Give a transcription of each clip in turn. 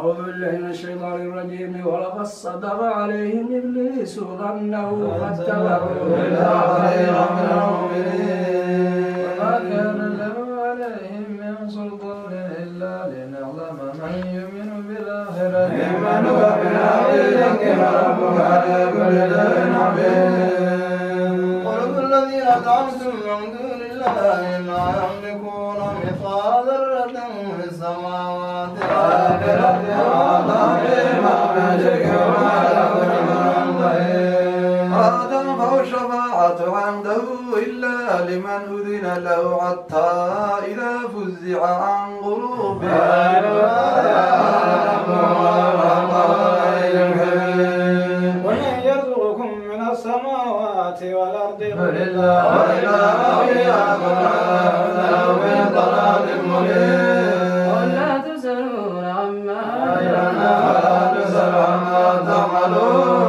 أعوذ بالله من الشيطان الرجيم ولقد صدق عليهم إبليس ظنه فاتبعوه إلا خيرا من المؤمنين وما كان له عليهم من سلطان إلا لنعلم من يؤمن بالآخرة ممن هو من أهل ربك على كل شيء عظيم. قل الذين زعمتم من دون الله لا يملكون مثقال ذرة في السماوات ولا في الأرض وما بهما من شرك وما له من ظهير. ولا تنفع الشفاعة عنده إلا لمن أذن له حتى إذا فزع عن قلوبهم ومن يرزقكم من السماوات والأرض قل الله وإله إياكم أنزله من ضلال مبين. قل لا تسألون عما ولا تسأل عما تعملون.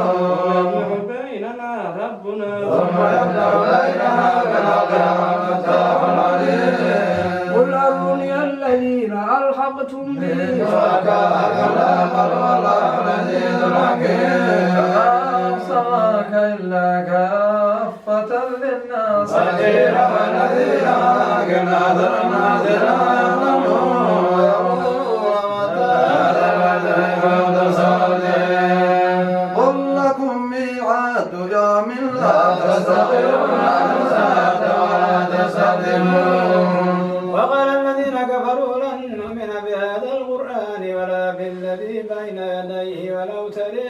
يملك بيننا ربنا ثم يبدأ بيننا بالأقيام مفتاح عليم. قل أروني الذين ألحقتم به شركاء كلا بل والله العزيز الحكيم. ما أرسلناك إلا كافة للناس بشيرا ونذيرا ولكن أكثر الناس لا يعلمون. ويقولون متى هذا الوعد إن صادقين. قل لكم ميعاد يوم لا تستطيعون ساعة ولا تستقدمون. وقال الذين كفروا لن نؤمن بهذا القرآن ولا بالذي بين يديه ولو ترى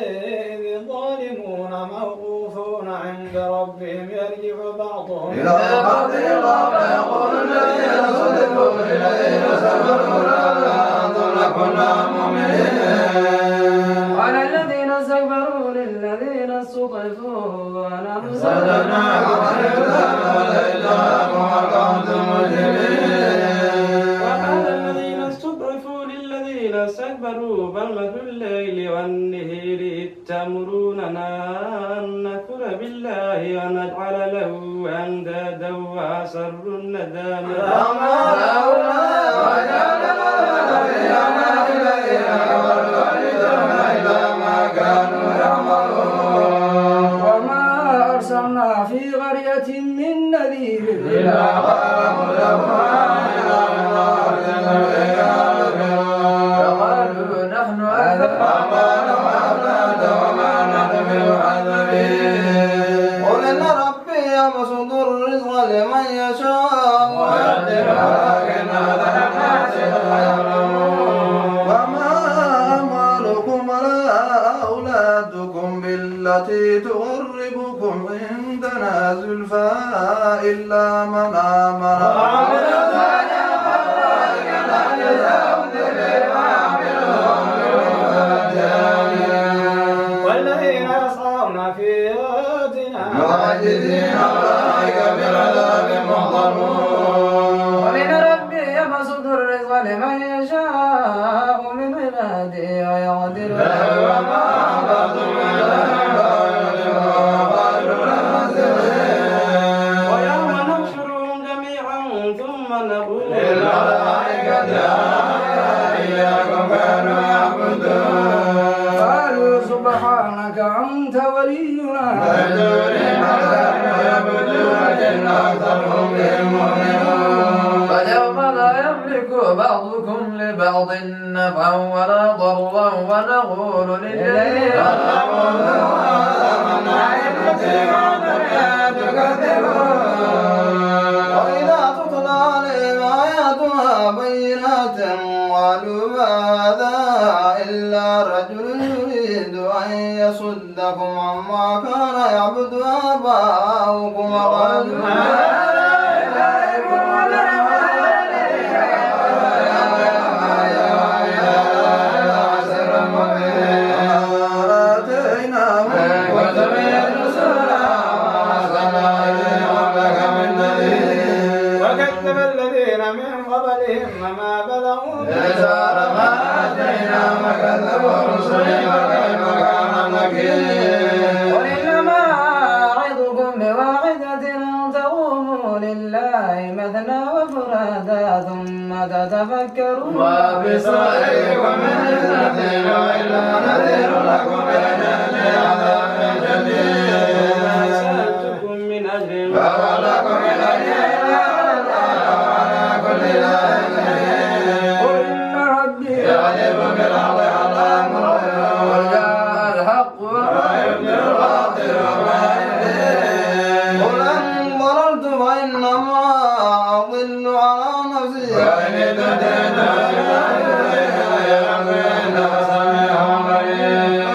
إذ الظالمون موقوفون عند ربهم يرجع بعضهم إلى بعض الله يقول الذين صدقوا للذين صبروا لولا أنتم لكنا مؤمنين. على الذين استكبروا للذين استضعفوا ونحن صدقناكم عن الكتاب ولئنكم وكنتم مجرمين. وقال الذين استضعفوا للذين استكبروا بل مكر الليل والنهار إذ تأمروننا أن نكفر بالله ونجعل له أندادا وأسروا الندامة فما لولا وجعلنا نبينا إليه والوالدين إلى ما كانوا يعملون. وما أرسلنا في قرية من نذير إلا قالوا له آمنا بما أرسلنا إليه قالوا نحن أعلم وقالوا أولاد وما نحن بمعذبين. قل إن ربي يبسط الرزق لمن يشاء ويقدر ولكن أكثر الناس لا يعلمون. وما أموالكم ولا أولادكم بالتي تقربكم عندنا زلفى إلا من آمن وعمل صالحا فأولئك جزاء الذين عملوا والذين يسعون في آياتنا معجزين أولئك بالعذاب محضرون. ومن ربي يبسط الرزق لمن يشاء من عباده ويقدر له وما أنفقتم من شيء فقالوا للمسلمين. ويوم نحشرهم جميعا ثم نقول للملائكة إياكم كانوا يعبدون. قالوا سبحانك أنت ولينا فدونهم كانوا يعبدون إن أكثرهم بهم مؤمنون. فاليوم لا يملك بعضكم لبعض نفعا ولا ضرا ونقول للذين ظلموا هذا من عندكم وأنتم تكذبون. وإذا تتلى عليهم آياتنا بينات قالوا ما هذا إلا رجل يريد أن يصدكم عما كان يعبد آباؤكم وقالوا ما هذا إلا إفك وكذب الذين من قبلهم وما بلغوا وإنما أعظكم بواحدة أن تقوموا لله مثنى وفرادا ثم تتفكرون ما بصائركم من نذير إلا نذير لكم بين يدي عذاب شديد. ما سألتكم من أجر فهو لكم من أجر على كل ذلك. قل إن ربي يعذب بالأرض على مرة وجاء الحق وما يبدي الباطل وما يبدي. قل إن ضللت فإنما أضل على نفسي وإن اهتديت فإنه سميع قريب.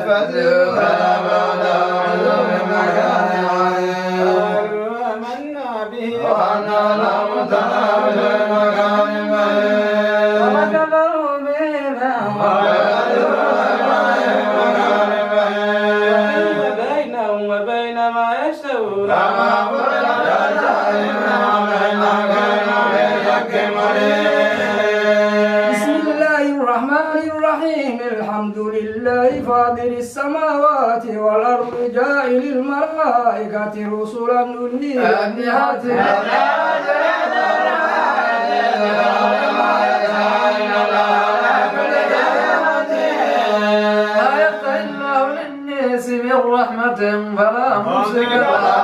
فاسروا فلا بعد أعوذ بمكان عليم. قالوا آمنا به وأنا لا متنابز بمكان بعيد. وكفروا بينهم وبين ما يشتهون بسم الله الرحمن الرحيم الحمد لله فاطر السماوات والأرض جاعل الملائكة رسلا أولي أجنحة لا يفتح الله للناس من رحمة فلا ممسك لها.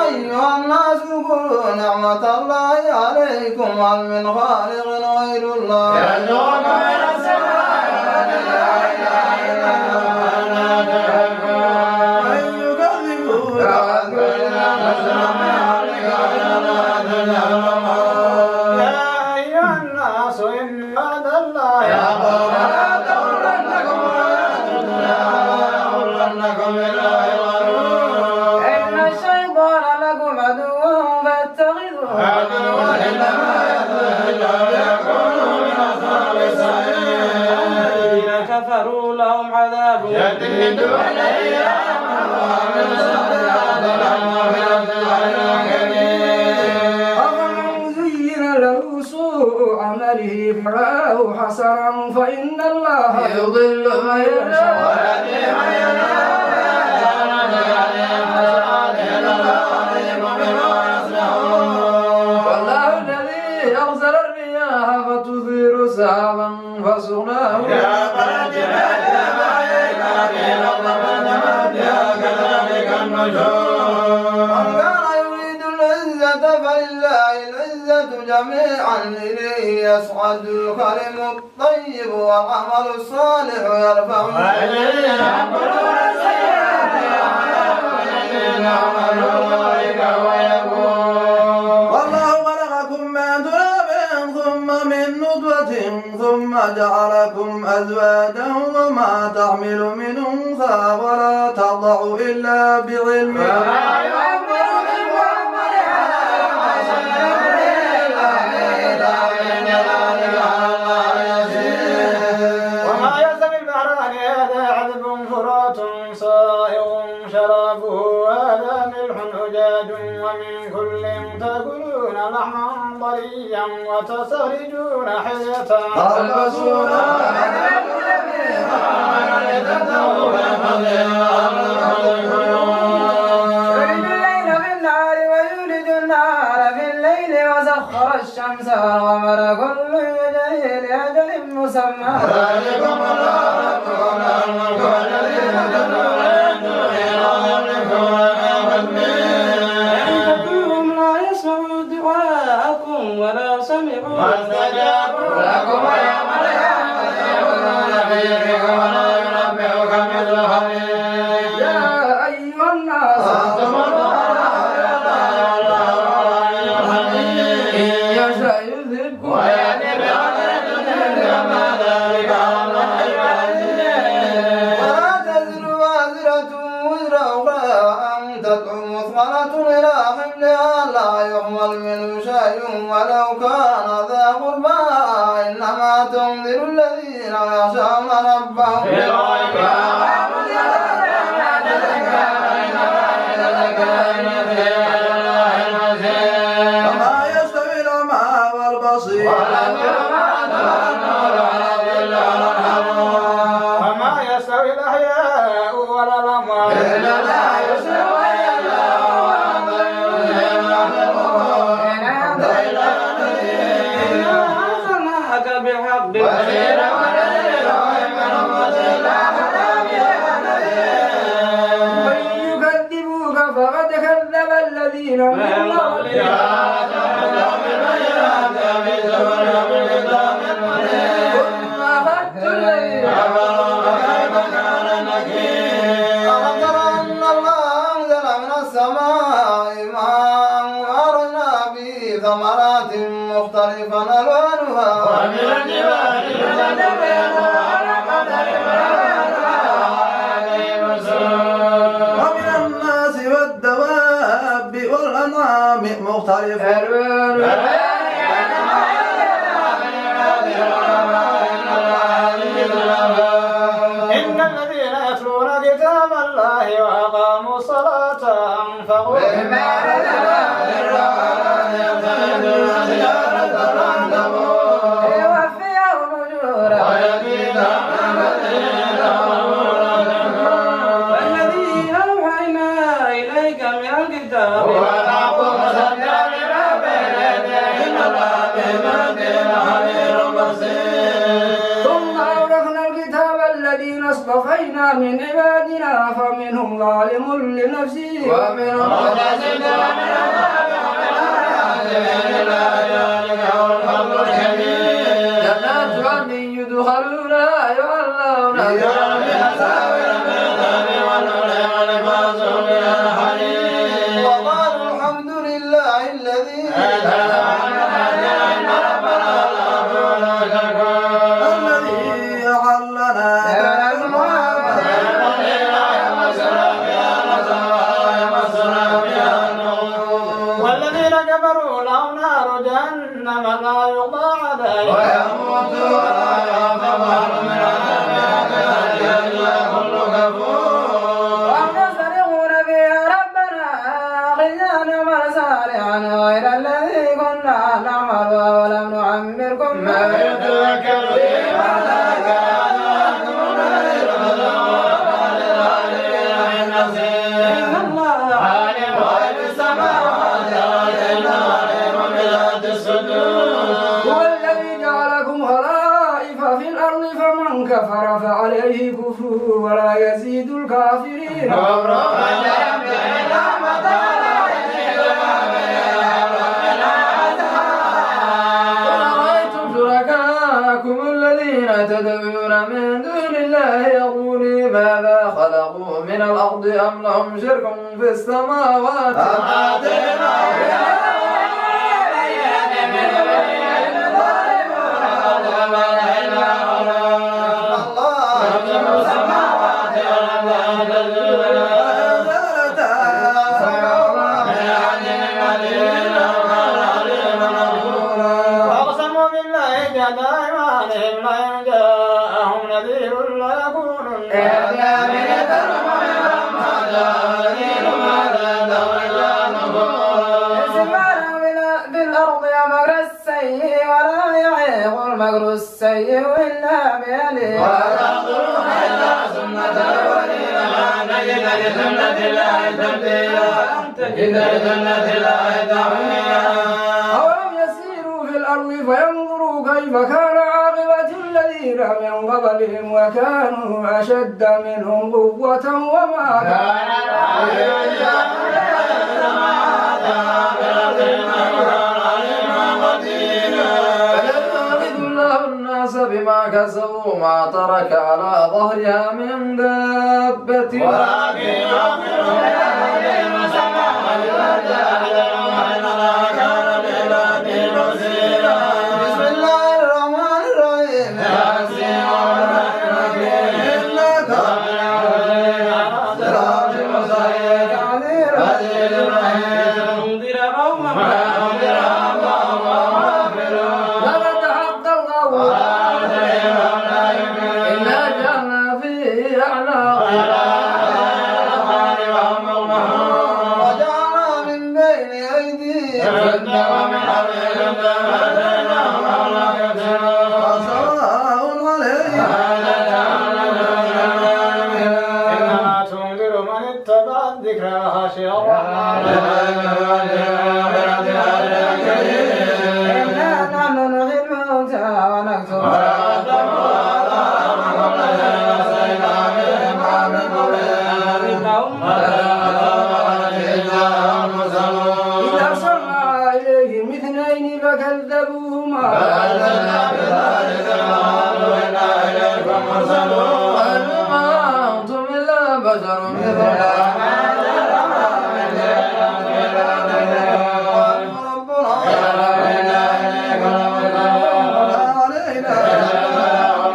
أيها الناس اذكروا نعمة الله عليكم هل من خالق غير الله يرزقكم من السماء من يكذب يا أيها الناس إن وعد الله إن الشيطان لكم عدو فاتخذوه الذين كفروا لهم عذاب أفمن زين له سوء عمله فرآه حسنا فإن الله يضل من يشاء والله الذي أرسل الرياح فتثير سحابا فسقناه من كان يريد العزة فلله العزة جميعا إليه يصعد الكلم الطيب والعمل الصالح يرفعه والله خلقكم من تراب ثم من نطفة ثم جعلكم أزواجا وما تحمل من أنثى ولا تضع إلا بعلمه وما يستوي البحران هذا عذب فرات صائغ شرابه وهذا ملح أجاج ومن كل تأكلون لحما طريا وتستخرجون حية يولد الليل في النهار ويولد النهار في الليل وسخر الشمس والقمر كل يجري لأجل مسمى كلهم لا يسمعوا دعاءكم ولا سمعوا يا أيها الناس إن يشأ يذهبكم ولا تزر وازرة وزر أخرى أن تدعو مثقلة إلى حملها لا يحمل منه شيء ولو كان ذا قربى إنما تنذر الذين يخشون ربهم وما يستوي الأعمى والبصير وما يستوي الأحياء يكذبوك فقد كذب الذين من ثمرات مختلفا ألوانها ومن الجبال ومن الناس والدواب والأنعام مختلف ألوانها إن الذين يتلون كتاب الله وأقاموا الصلاة أنفقوا مما يوفيهم أجورهم الذي أوحينا إليك من الكتاب ثم أورثنا الكتاب الذين اصطفينا من عبادنا فمنهم ظالم لنفسه ومنهم جنات عدن يدخلونها يحلون وقالوا الحمد لله الذي الذي أحلنا والذين كفروا لهم نار جهنم لا يقضى عليهم وهم يصرخون فيها ربنا أخرجنا نعمل صالحا غير الذي كنا نعمل ولم نعمركم ما يتذكر فيه هو الذي جعلكم خلائف في الأرض فمن كفر فعليه كفره ولا يزيد الكافرين ورأيتم شركاءكم الذين تدعون من دون الله يقولون ماذا خلقوا من الأرض أم لهم شرك في السماوات وأقسموا بالله جهد أيمانهم لئن جاءهم نذير ليكونن بالأرض مكر السيء ولا يحيق المكر السيء إلا بأهله أولم يسيروا في الأرض فينظروا كيف كان عاقبة الذين من قبلهم وكانوا أشد منهم قوة وما فليأخذ الله الناس بما كسبوا ما ترك على ظهرها من دابة بسم الله الرحمن الرحيم تنذر قوما لقد حق القول إنا جعلنا في أعناقهم الذكر وخشي الرحمن إنا نحن نحيي الموتى ونكتب ما إذا صلى إليهم اثنين فكذبوهما وما أنتم إلا بشر مثلنا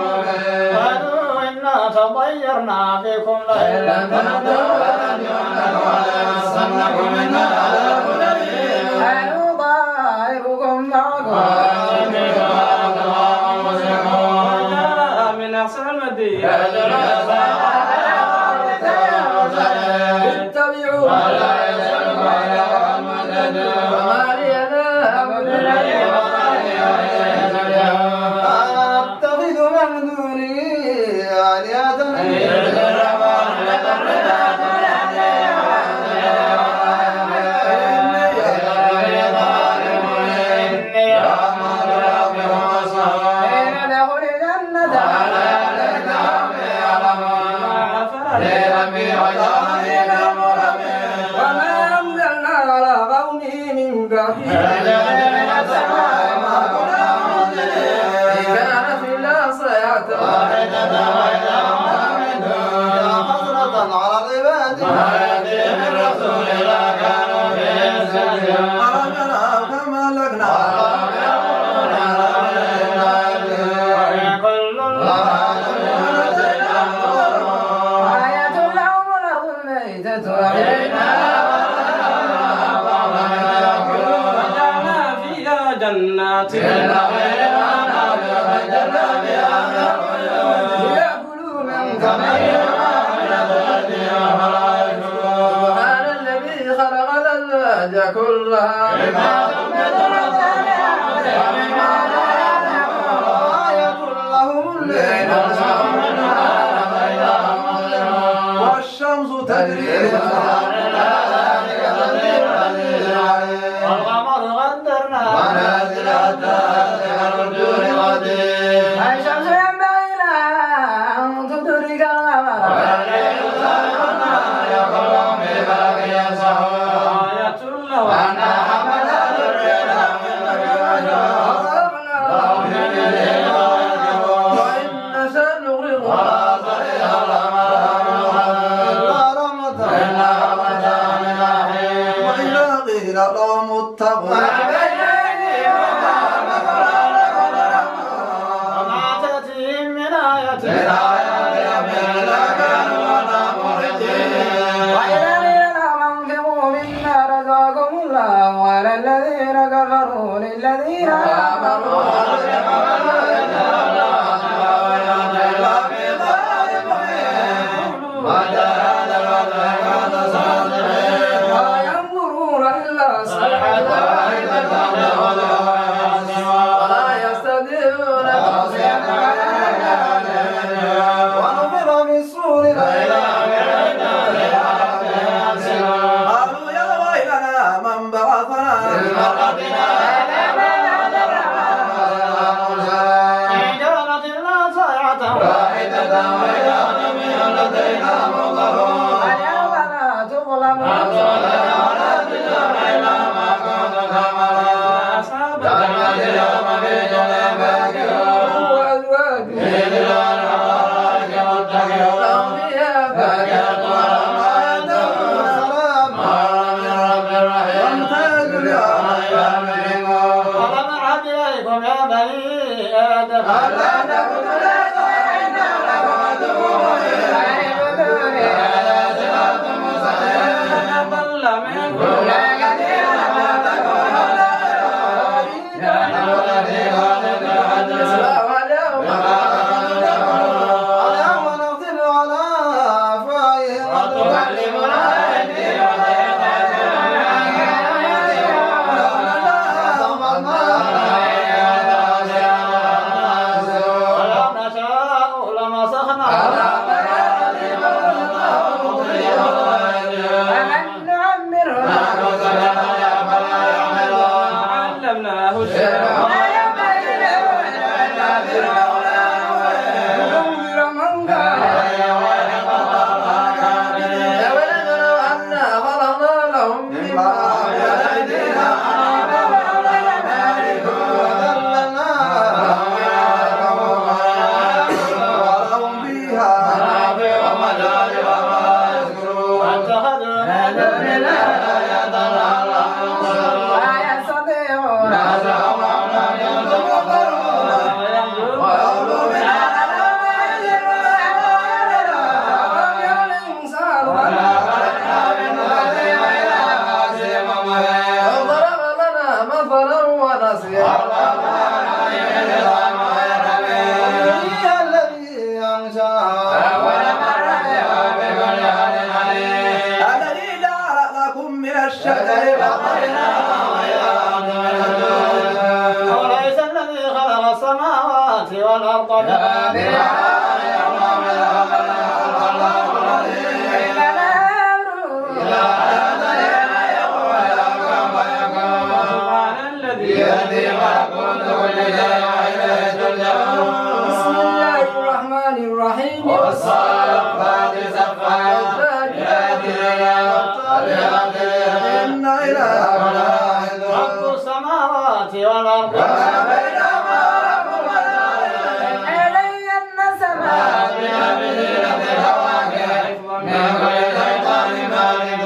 قالوا إنا تطيرنا بكم لئن لم قالوا طائركم معكم من أقصى المدينة اتبعوا وما لي لا أتخذ من دونه آلهة حين دخل الجنة وما أنزلنا على قومه من بعده كان في الأصيعة حسرة على العباد أرجنا كما لقنا كل آية لهم الأرض الميتة وجعلنا فيها جنات ليأكلوا من ثمرها سبحان الذي خلق الأزواج كلها آية لهم الليل والشمس تجري والقمر قدرناه الشمس ينبغي لها أن تدرك القمر آية له وإن سنغرقها لا رمضان أوليس الذي خلق السماوات والأرض بسم الله الرحمن الرحيم والصافات صفا إن إلهنا رب السماوات والأرض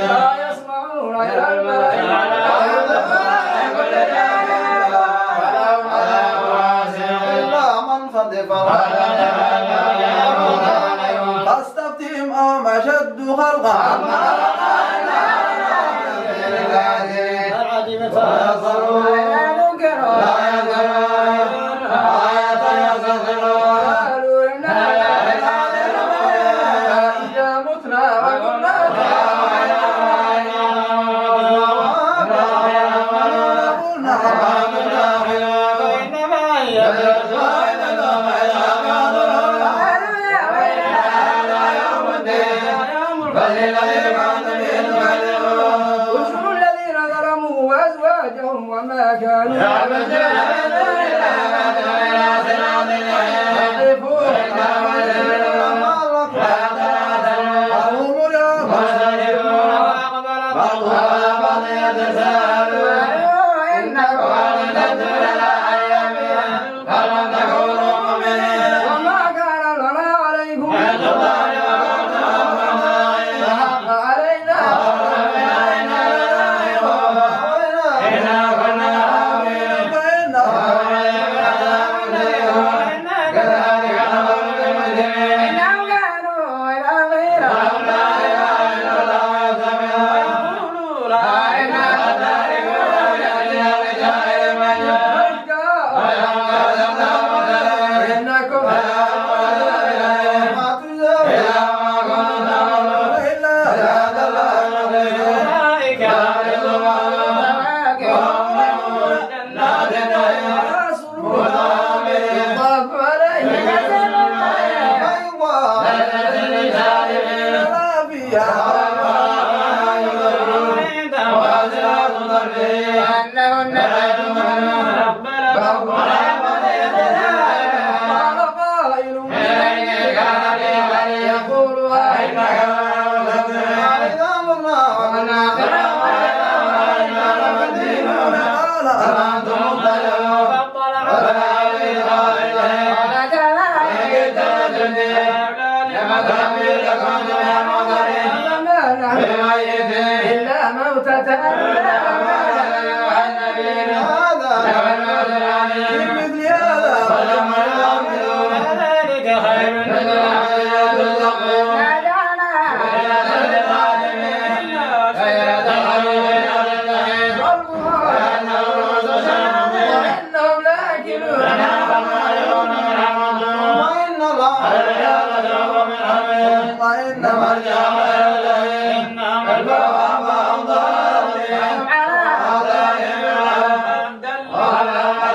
لا يسمعون إلى الملائكة إلا من فضل فاستفتهم أم أشد خلقا عجبت قالوا إنا إذا متنا وكنا إنما هي وجوه الذين ظلموا وأزواجهم وما كانوا وما كان لنا عليكم فحق علينا إنهم كانوا إلى غير إنكم إلا موتة وإنهم لآكلون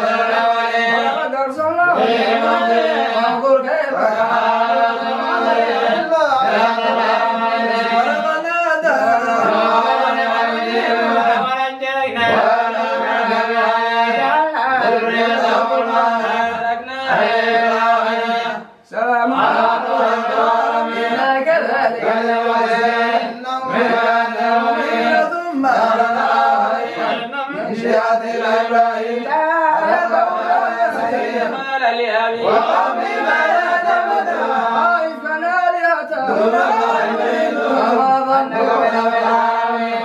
ولقد أرسلنا وانظر كيف سلام على كذلك ثم من شيعة الإبراهيم وقومي ما يعتمدون خائفا آلهة وما ظنك بالعالمين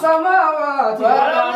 السماوات والأرض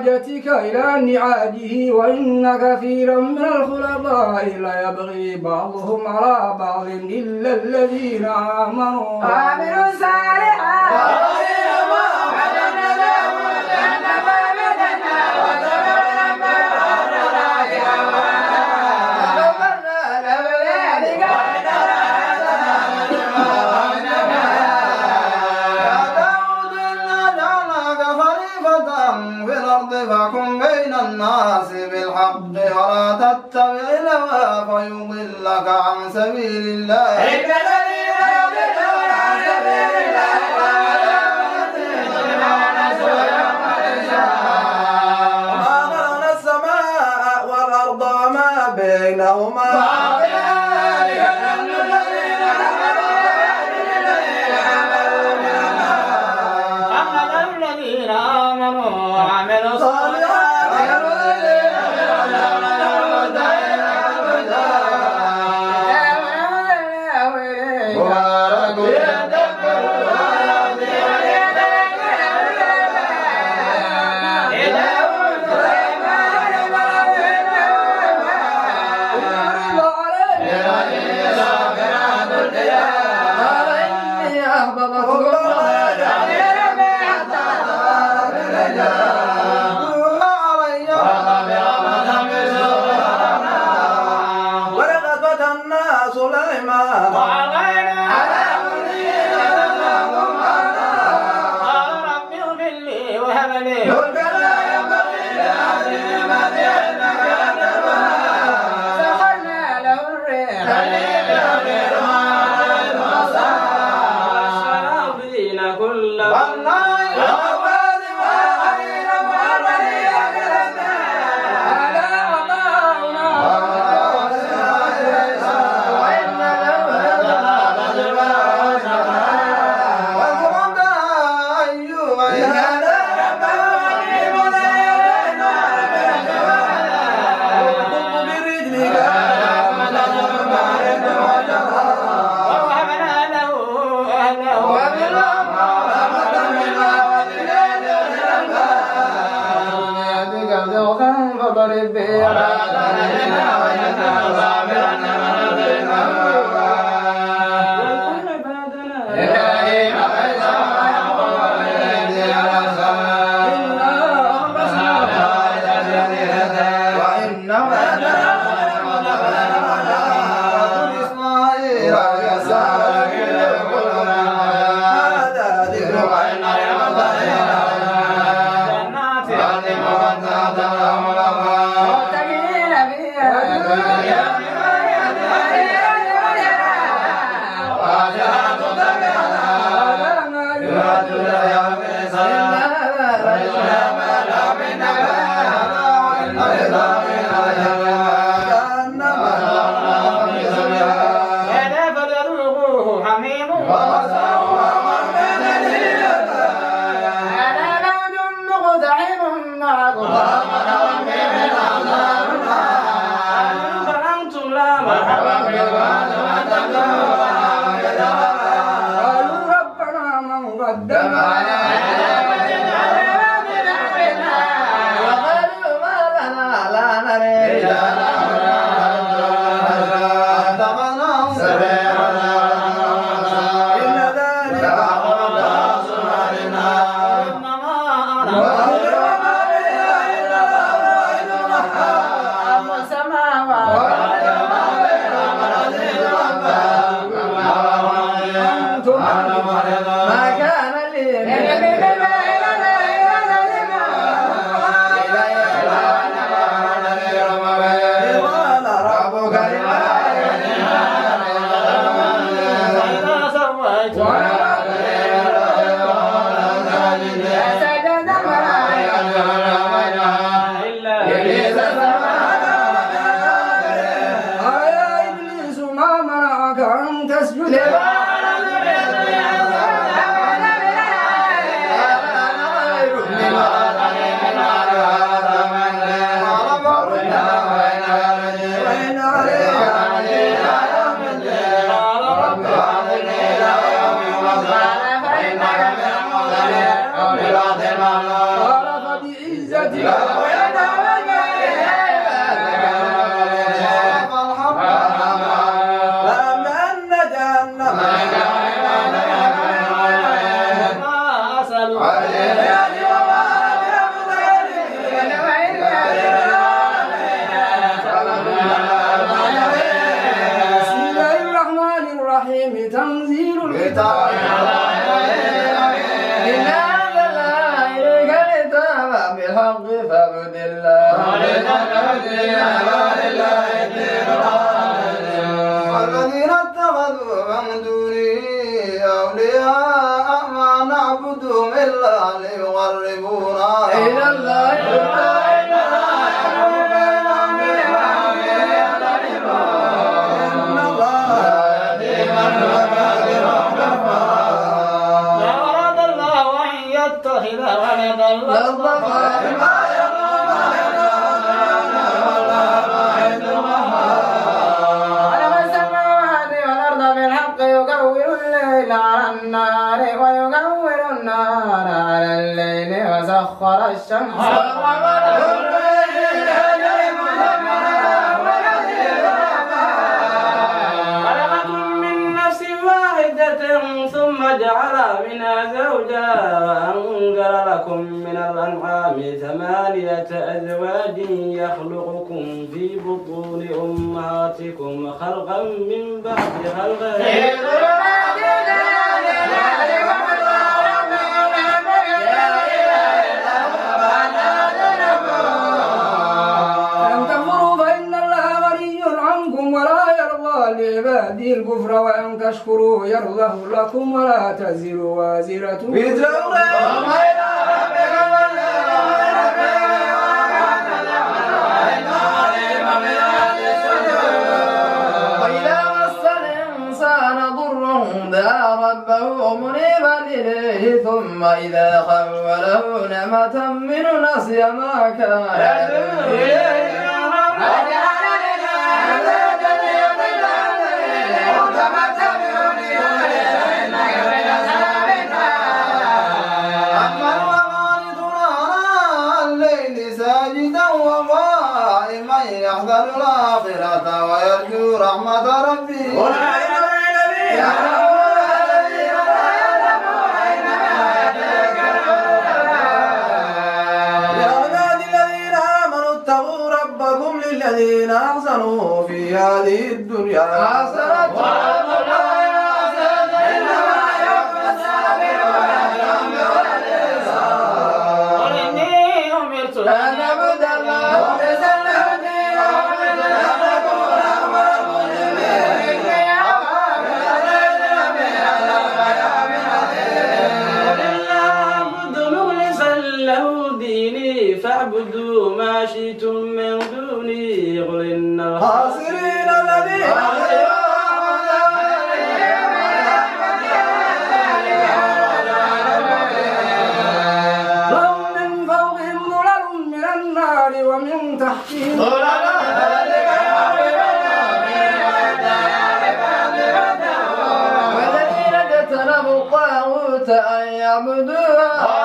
نعجتك إلى نعاجه وإن كثيرا من الخلطاء ليبغي بعضهم على بعض إلا الذين آمنوا وعملوا الصالحات فاحكم بين الناس بالحق ولا تتبع الهوى فيضلك عن سبيل الله إن الذين يضلون عن سبيل الله وما خلقنا السماء والأرض وما بينهما والذين اتخذوا من دونه أولياء ما نعبدهم إلا ليقربونا إلى الله وسخر الشمس خلقكم من نفس واحدة ثم جعل منها زوجها وأنزل لكم من الأنعام 8 أزواج يخلقكم في بطون أمهاتكم خلقا من بعد خلق لعباده الكفر وأن تشكروا يرضه لكم ولا تزر وازرة وزر وإذا مس الإنسان ضر دعا ربه منيبا إليه ثم إذا خوله نعمة منه نسي ما كان يدعو يحذر الآخرة ويرجو رحمة ربه للذين أحسنوا في هذه الدنيا حسنة فاعبدوا ما شئتم من دوني قل إن الخاسرين الذين لهم من فوقهم ظلل من النار ومن تحتهم والذين اجتنبوا الطاغوت أن يعبدوها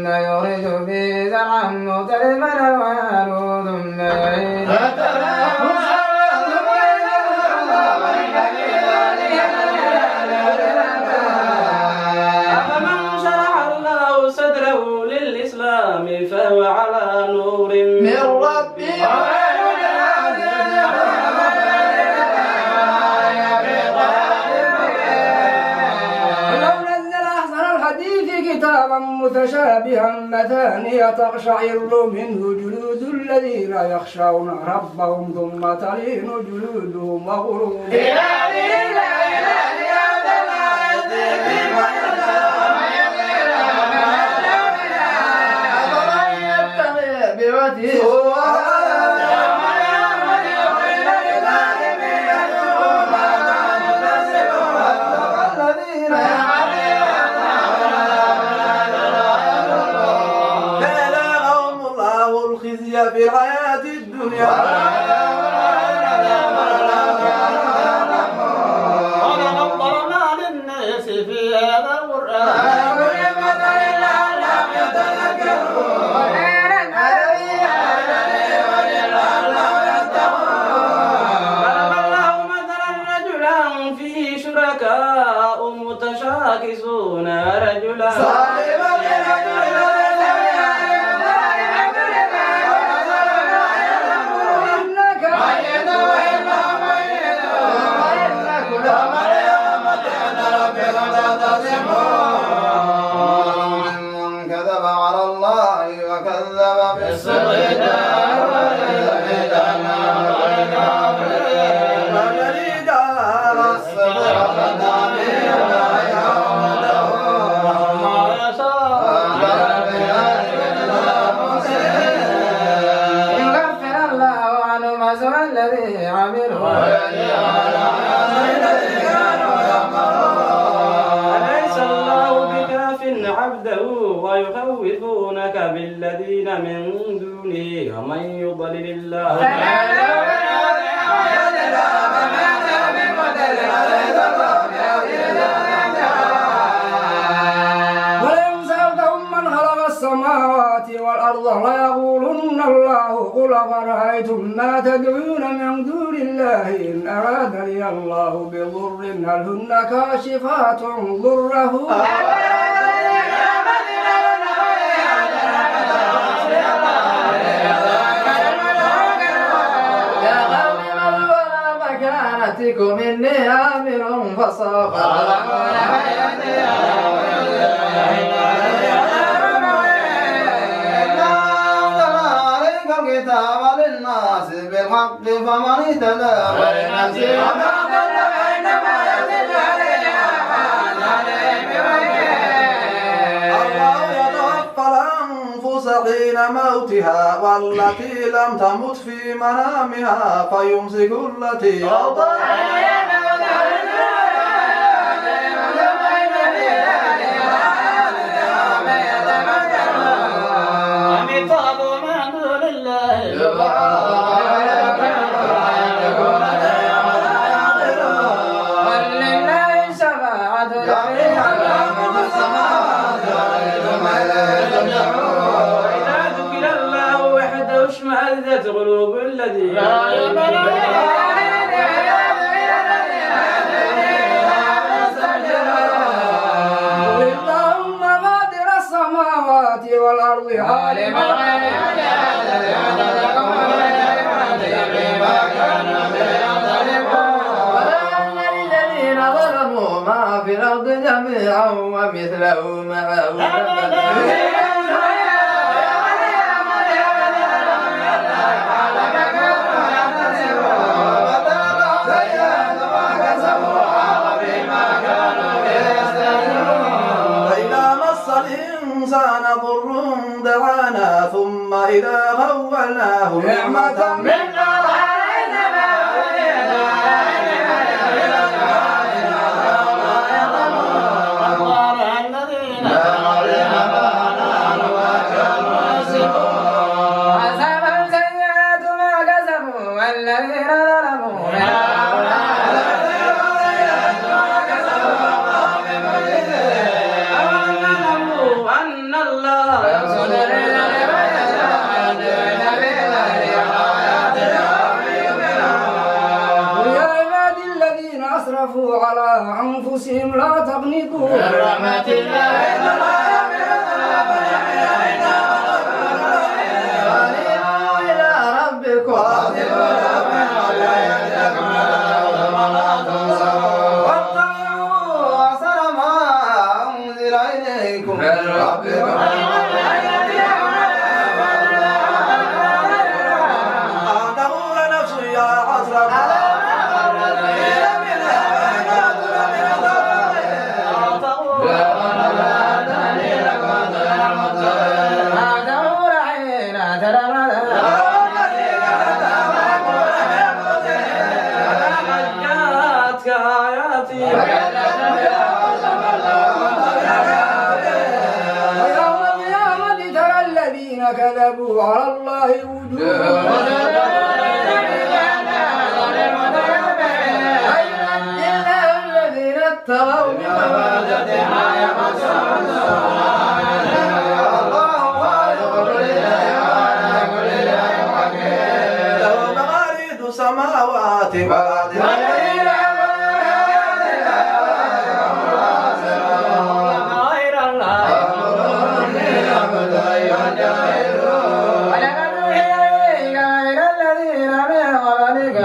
ثم ويخرج به زرعا مختلفا ألوانه ثم يعيده أفمن شرح الله صدره للإسلام فهو على نور من ربه كتابا متشابها مثانية تقشعر منه جلود الذين يخشون ربهم ثم تلين جلودهم وقلوبهم في الحياة الدنيا ولقد ضربنا للناس في هذا القرآن شركاء متشاكسون رجلا كذب على الله وكذب بالصدق الذي عملوا أليس الله بكاف عبده ويخوفونك بالذين من دونه ومن يضلل الله ولئن سألتهم من خلق السماوات والأرض ليقولن الله قل أفرأيتم ما تدعون من دون الله إن أرادني الله بضر هل هن كاشفات ضره يا قوم من وراء مكانتكم إني آمر فسوف الكتاب للناس بالحق فمن اهتدى فلنفسه وما ضل فإنما يضل عليها الله يتوفى الأنفس حين موتها والتي لم تمت في منامها فيمسك التي قضى اشمأزت قلوب الذين اللهم فاطر السماوات والأرض عالم الذين ظلموا ما في الأرض جميعا ومثله معه الإنسان ضر دعانا ثم إذا خولناه نعمة منا أصابهم سيئات ما كسبوا والذين ظلموا أن الله تشركون برحمة الله إلى ربكم واتبعوا أحسن ما أنزل إليكم من ربكم تقول نفسي يا حسرة ويوم القيامة ترى الذين كذبوا على الله الذين اتقوا من مفازتها يمسهم له مقاليد السماوات والأرض غير الله ولقد أوحي إليك وإلى الذين من قبلك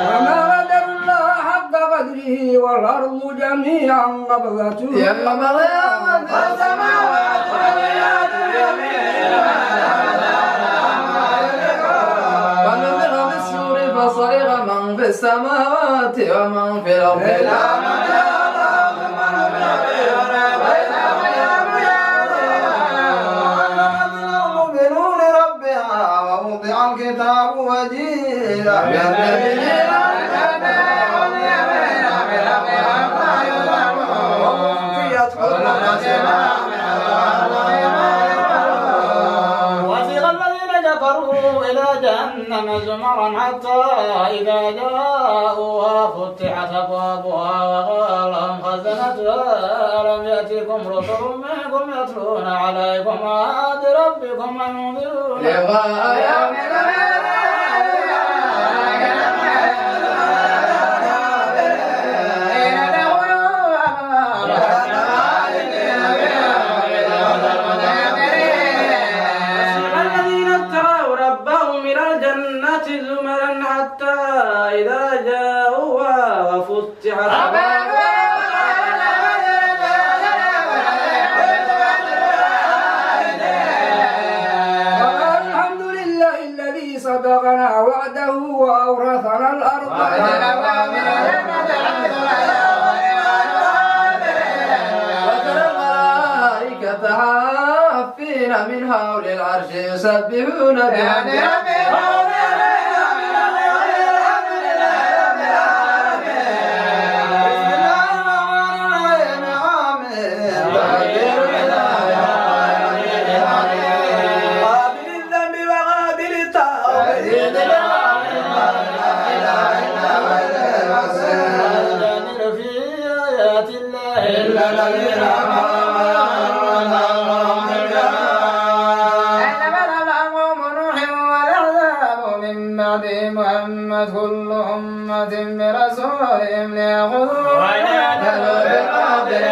وما قدر الله حق قدره والأرض جميعا قبضته يوم القيامة السماوات والأرض ونفخ في الصور فصعق من في السماوات ومن في الأرض المؤمنون ربها ووضع الكتاب وجيل وسيق الذين كفروا إلى جهنم زمرا حتى إذا جاءوها فتحت أبوابها وقال لهم خزنتها ألم يأتكم رسل منكم يتلون عليكم آيات ربكم وينذرون لقاء يوم الذين اتقوا ربهم إلى الجنة زمرا حتى إذا جاءوها وفتحت وقال الحمد لله الذي صدقنا وعده وأورثنا الأرض وترى الملائكة حافين من حول العرش يسبحون بحمد ربهم قابل الذنب وقابل التوبة يجادل في آيات الله إلا الذين كذبت قوم نوح والأحزاب من بعد محمد كل أمة برسولهم ليأخذوا ويجادلوا بالباطل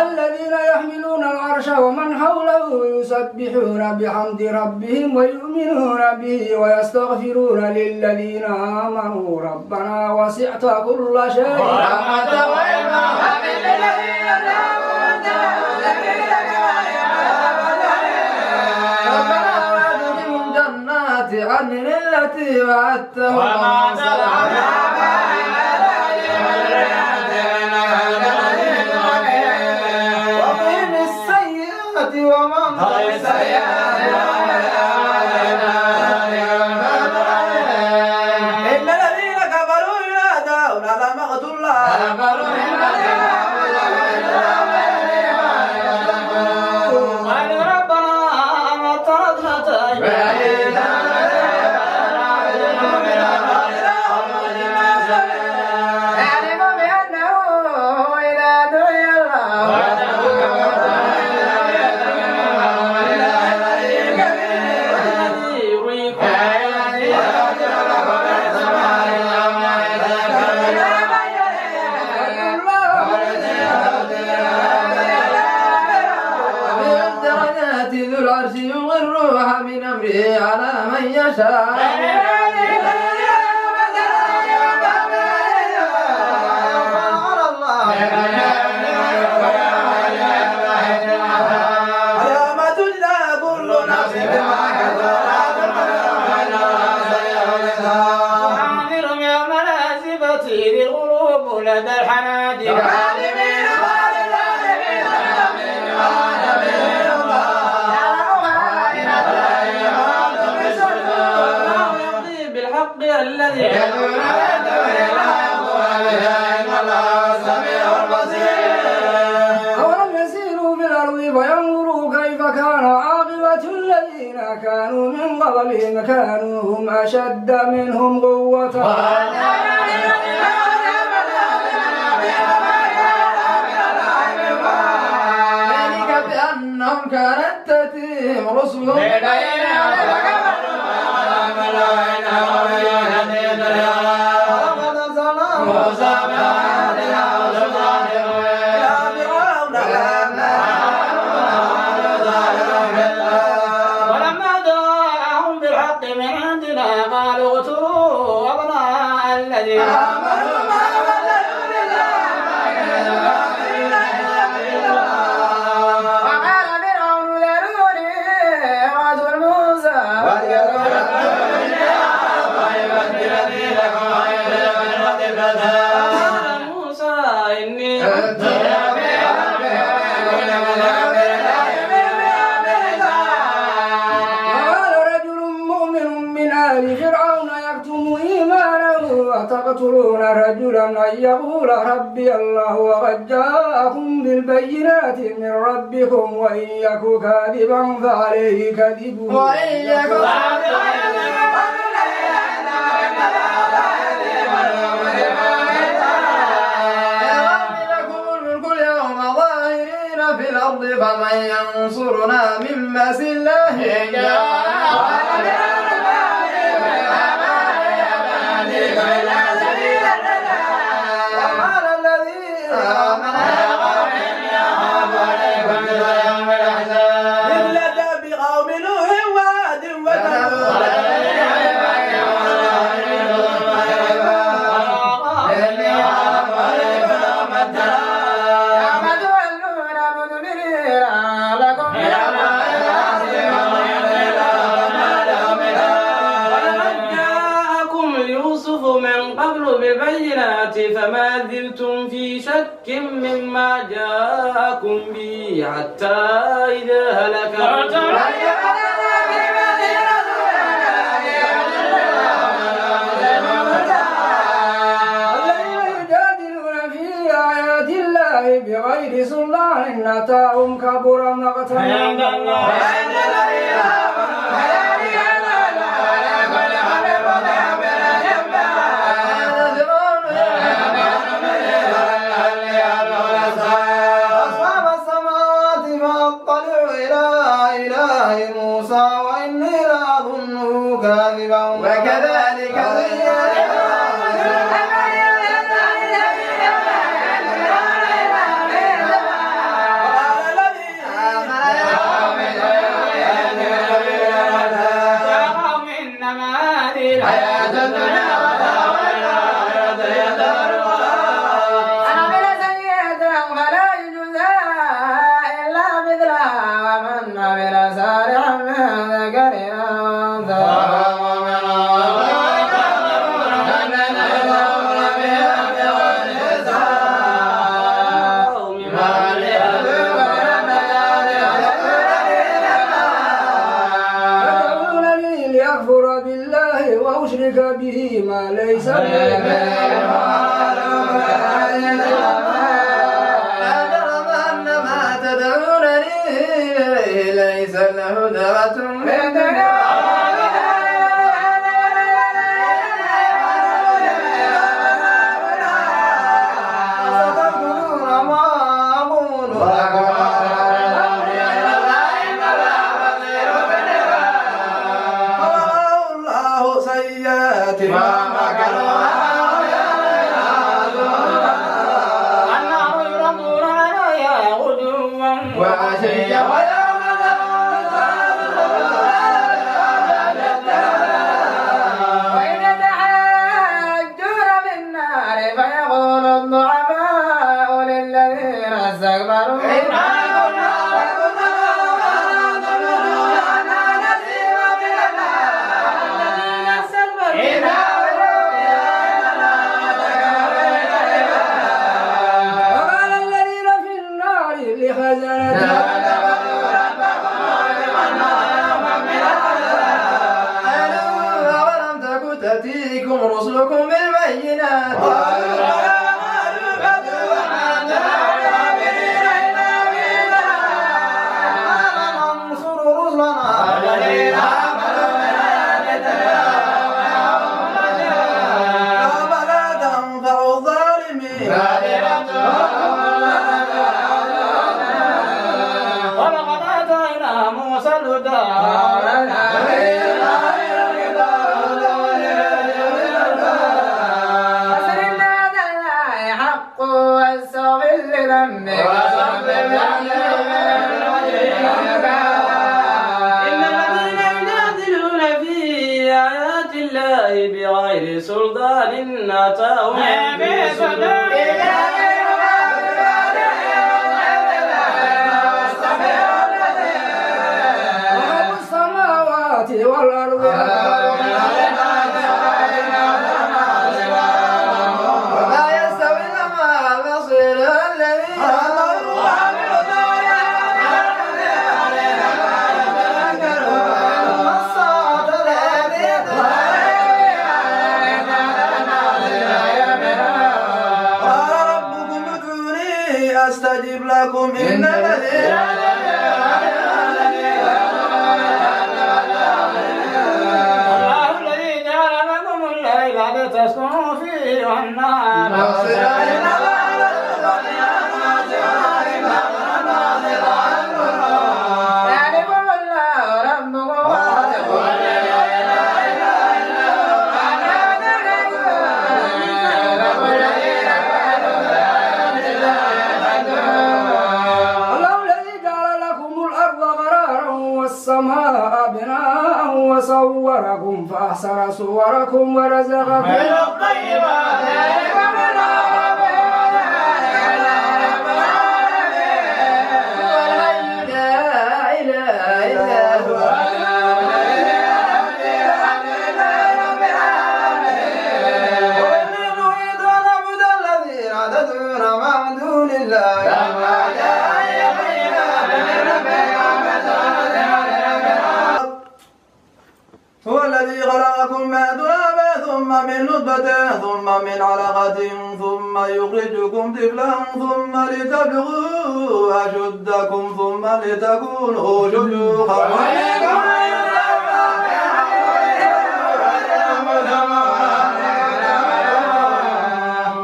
الذين يحملون العرش ومن حوله يسبحون بحمد ربهم ويؤمنون به ويستغفرون للذين آمنوا ربنا وسعت كل شيء رحمة وعلما ومن الذين ربنا وادخلهم جنات عدن التي وعدتهم وما وقهم السيئات ومن خير السيئات إن الذين كفروا ينادون على مقت الله قال ربنا أمطرنا تاجا من أمره على من يشاء يوم تجزى كل نفس بما كسبت وأنذرهم يوم الآزفة إذ القلوب لدى الحناجر بالحق الذي يدعون أولم يسيروا في الأرض فينظروا كيف كان عاقبة الذين كانوا من قبلهم كانوا هم أشد منهم قوة ذلك بأنهم كانت تأتيهم رسلهم ولما جاءهم بالحق من عندنا قالوا اقتلوا أبناء الذين وقال فرعون ذروني أقتل موسى قال موسى إني قال رجل مؤمن من آل فرعون يكتم إيمانه وتقتلون رجلا أن يقول ربي الله وقد جاءكم بالبينات من ربكم وإن يك كاذبا فعليه كذبه وإن يكن في الأرض فمن ينصرنا من بأس الله وقال الذين ملة بقوم نوح وعاد بالبينات فما زلتم في شك مما جاءكم به حتى إذا هلك الذين يجادلون في آيات الله بغير سلطان أتاهم كبر مقتا عند الله أصحاب السماوات فأطلع إلى إله موسى وإني لأظنه كاذبا وكذلك تدعونني لأكفر بالله وأشرك به ما ليس لي ما تدعونني إليه ليس له دعوة من ستذكرون ما أقول الله سيئات ما مكروا النار يرضون عليها غدوا وعشيا ويوم وقال الذين في النار لخزنتها أولم تك تأتيكم رسلكم بالبينات فلا تنفع الظالمين ولقد آتينا موسى الهدى إن الذين يجادلون في آيات الله بغير سلطان أتاهم رب السماوات والأرض ولا يستوي الأعمى البصير الذين قال ربكم ادعوني أستجب لكم إن الذين الله الذي جعل لكم الليل لتسكنوا فيه والنهار ذلكم الله ربكم الله الذي جعل لكم الأرض قرارا والسماء بناء وصوركم فأحسن صوركم ورزقكم من الطيبات لا إله إلا هو وإني نريد أن أعبد الذين تدعون مع دون الله هو الذي خلقكم من تراب ثم من نطفة ثم من علقة ثم يخرجكم طفلا ثم لتبلغوا أشدكم ثم لتكونوا شيوخا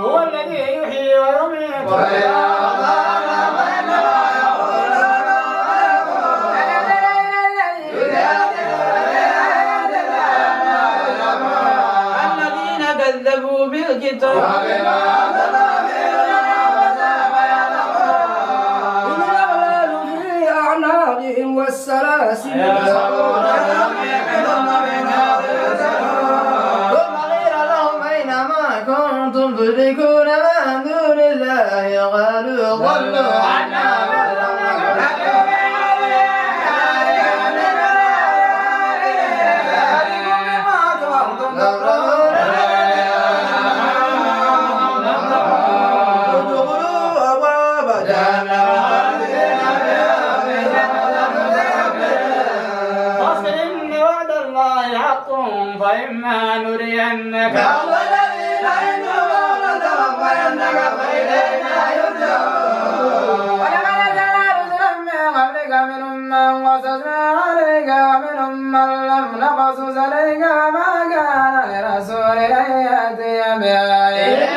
هو الذي يحيي ويميت الذين كذبوا بالكتاب إن الأغلال في أعناقهم والسلاسل ثم قيل لهم أينما كنتم تشركون من دون الله قالوا ضلوا عنا ادخلوا أبواب فاصبر إن وعد الله حق فإما نرينك الذين عندهم نتوفينك فإلينا يرجعون ولقد جاء رسلا من قبلك منهم من قصصنا عليك ومنهم من لم نقصص عليك وما كان لرسول أن يأتي بآية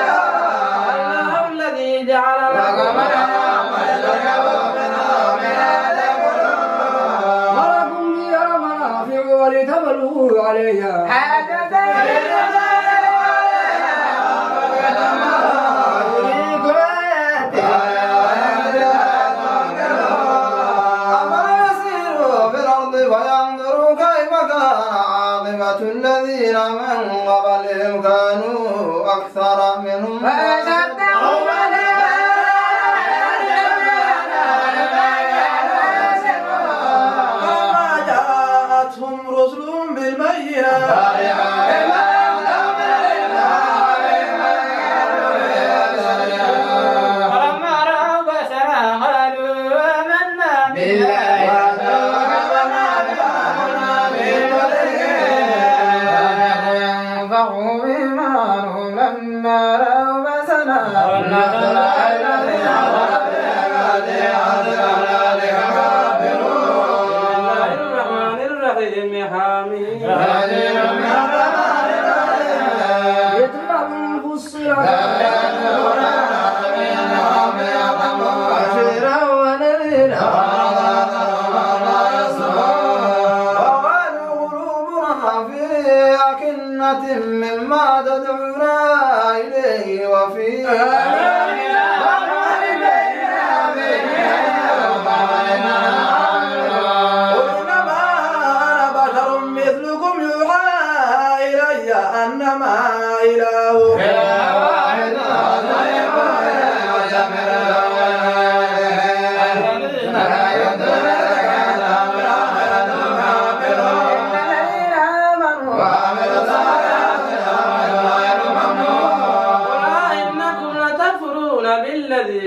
الله الذي جعل لكم ولكم فيها منافع ولتبلغوا عليها أفلا يسيروا في الأرض فينظروا كيف كان عاقبة الذين من قبلهم كانوا أكثر منهم وما جاءتهم رسل بالبينات ولما رأوا بأسنا قالوا آمنا بالله فانفقوا بإيمانهم لما رأوا بأسنا الرحمن الرحيم حميد يتبع الفصلات بشيرا ونذيرا وقالوا قلوبنا في أكنة مما تدعونا إليه وفي وإنما أنا بشر مثلكم يوحى إلي أنما إلهكم إنكم لتكفرون بالذي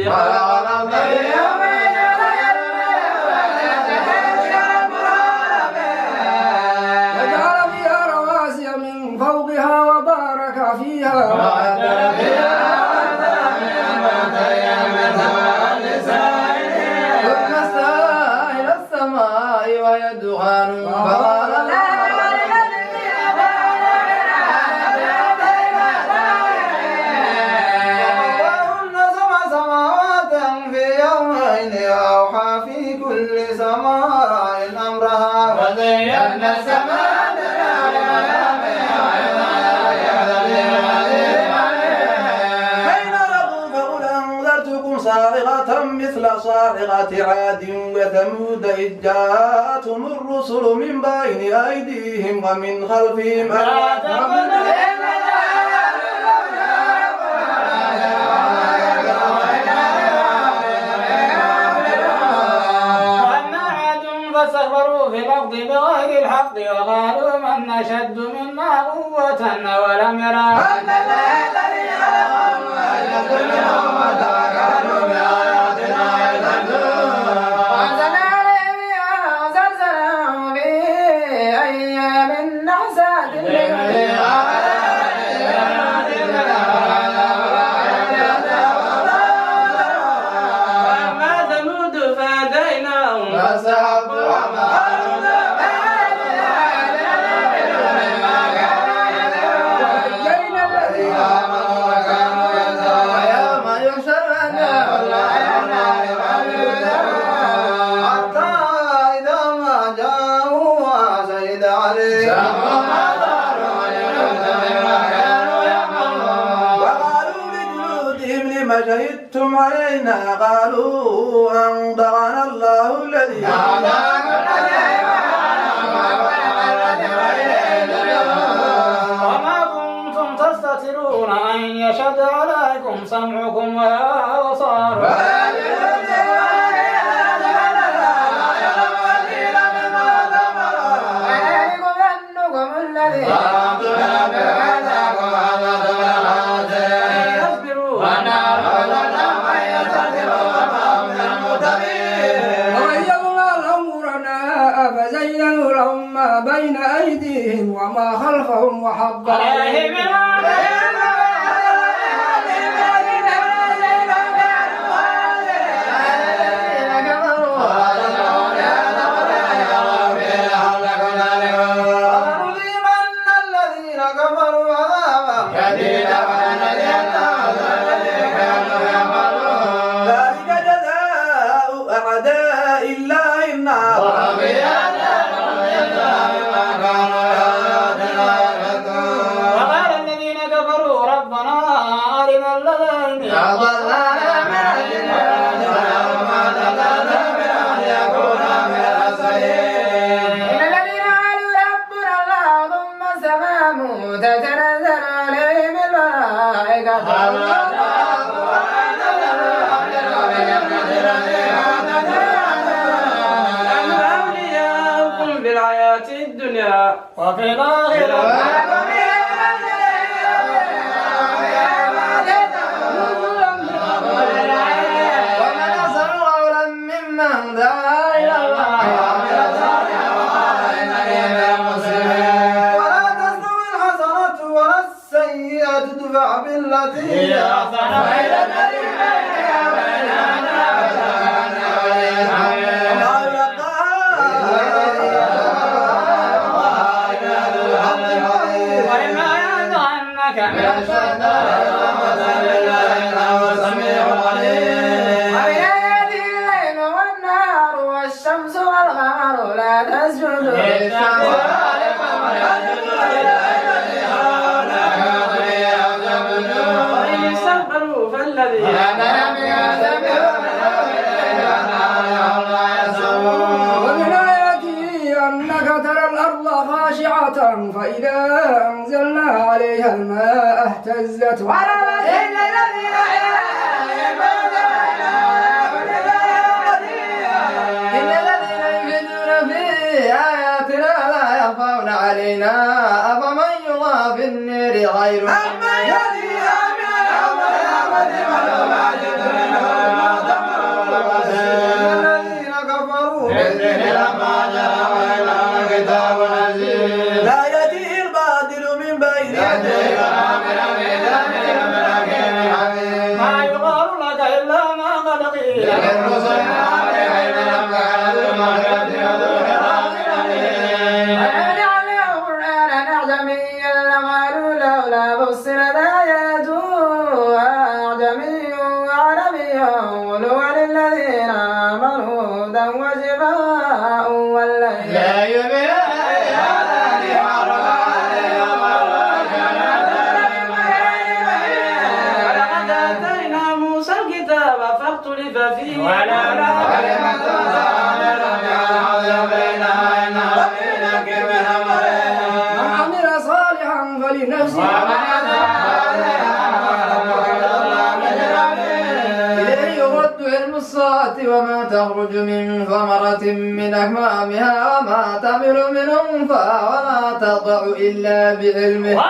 وجعل فيها رواسي من فوقها وبارك فيها ثم استوى إلى السماء وهي دخان فقال وقضاهن سبع سماوات في يومين أوحى في كل سماء أمرها وزينا السماء حين رضوا فقل أنذرتكم صاعقة مثل صاعقة عاد وثمود إذ جاءتهم الرسل من بين أيديهم ومن خلفهم وأما عاد فاستكبروا في الأرض بغير الحق وقالوا من أشد منا قوة ولم يروا وأنزلنا عليهم زلزلا في أيام نحسات وأما ثمود فهديناهم ونجينا الذين ويوم يحشر حتى إذا ما جاءوا شهد عليهم وقالوا لجلودهم لم شهدتم علينا قالوا أنطقنا الله الذي وما كنتم تستترون أن يشهد عليكم سمعكم ولا أبصاركم وذلكم ظنكم الذي يصبرون وغيرنا الأمرنا فزينوا لهم ما بين أيديهم وما خلفهم وحق عليهم ولنذيقن الذين كفروا عذابا ذلك جزاء أعداء الله النار وقال الذين كفروا ربنا أرنا الذين إن الذين قالوا ربنا الله ثم استقاموا تتنزل عليهم الملائكة أولياؤكم في الحياة الدنيا وفي الآخرة ومن أحسن قولا ممن دعا إلى الله وعمل صالحا وقال إنني من المسلمين. ولا تستوي الحسنة ولا السيئة ادفع بالتي هي أحسن فإذا الذي بينك وبينه وإما ينزغنك من وبيده الليل والنهار والشمس والقمر لا تسجدوا وإن استغفروا فالذين ومن آياته أنك ترى الأرض خاشعة فإذا أنزلنا عليها الماء اهتزت وربت إن الذين يلحدون في آياتنا لا يخفون علينا أفمن يضاف في النير غير الذين كفروا لا يأتيه الباطل من بين يديه ما يقال لك إلا ما قد قيل وجعلناه قرآنا أعجميا لقالوا لولا فصلت آياته أعجمي وعربي قل هو للذين آمنوا هدى وشفاء والليل لا يؤمن ولقد آتينا موسى الكتاب فاختلف فيه من عمل صالحا فلنفسه إليه يرد علم الساعة وما تخرج من ثمرة من أكمامها وما تحمل من أنثى وما تضع إلا بعلمه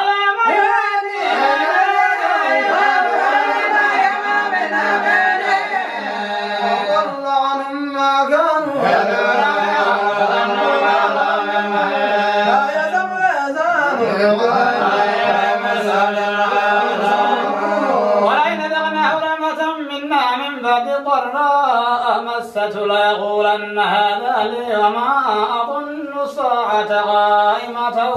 وضل عنهم ما كانوا لا يزال ولئن ذقناه رحمة منا من بعد ضراء مسته ليقولن هذا لي وما أظن الساعة قائمة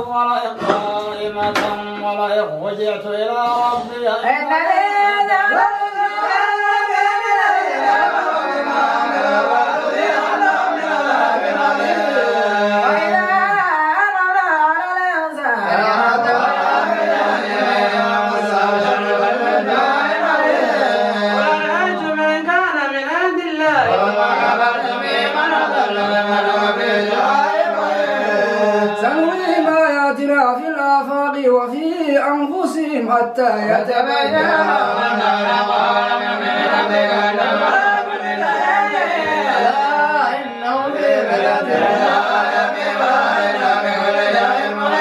ولئن رجعت إلى ربي والعجب من كان من عند الله سنريهم آياتنا في الآفاق وفي أنفسهم حتى يتبين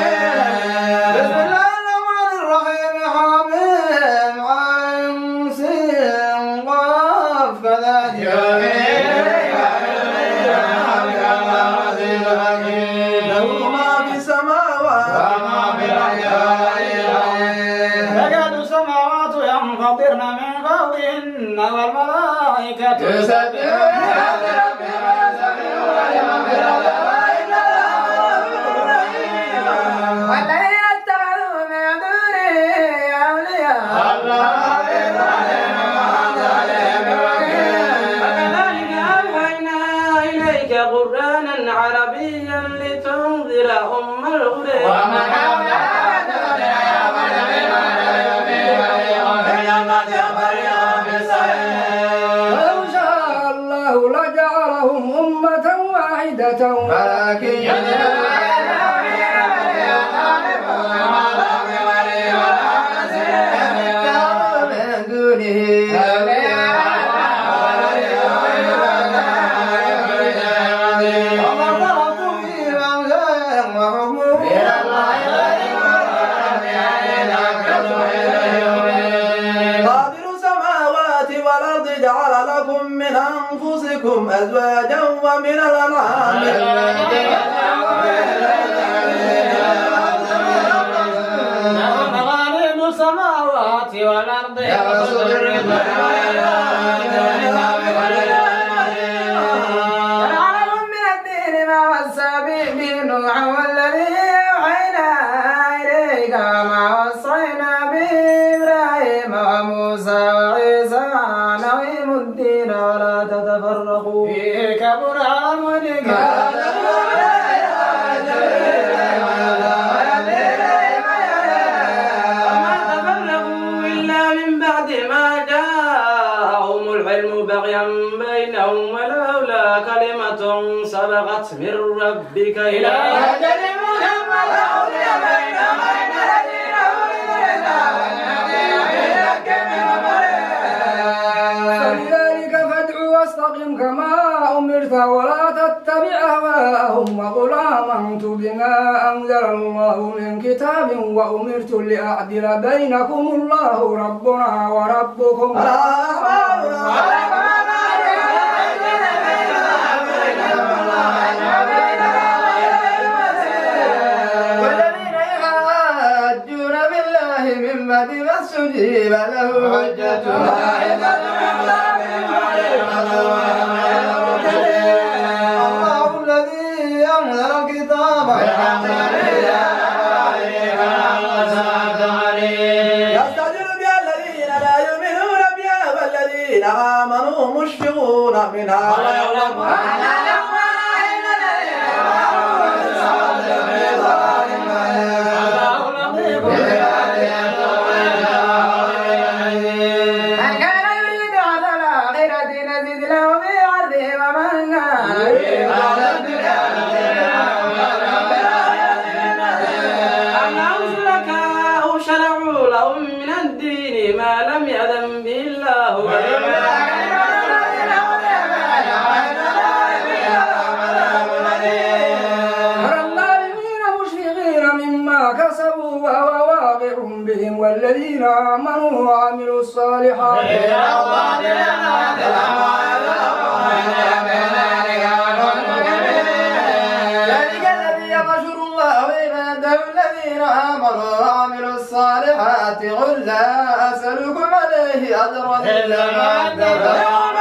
بسم الله الرحمن الرحيم حميم عين سين قاف كذلك له ما في السماوات تكاد السماوات ينفطرن من فوقهن والملائكة يسبحون والذين اتخذوا من دونه أولياء وكذلك أوحينا إليك قرآنا عربيا لتنذر أم القرى ولو شاء الله لجعلهم أمة واحدة ولكن منكم أزواجا ومن الأنعام غالب السماوات والأرض يعلم من الدين ما وسى به نوحا والذي أوحينا إليك وما وصينا به إبراهيم وموسى وعيسى أن أقيموا الدين ولا تتفرقوا فيه كبر على المشركين بغيا بينهم ولولا كلمة سبقت من ربك إلى أجل مسمى لقضي بينهم إن الذين فلذلك فادع واستقم كما أمرت ولا تتبع أهواءهم وقل آمنت بما أنزل الله من كتاب وأمرت لأعدل بينكم الله ربنا وربكم والذين يحاجون بالله من بعد ما استجيب له حجتنا الله الذي أنزل الكتاب يستعجل بها الذين لا يؤمنون بها والذين آمنوا مشفقون منها ويعلمون والذين آمنوا وعملوا الصالحات ذلك الذي يبشر الله عباده الذين آمنوا وعملوا الصالحات قل لا أسألكم عليه أجرا إلا ما اتبعون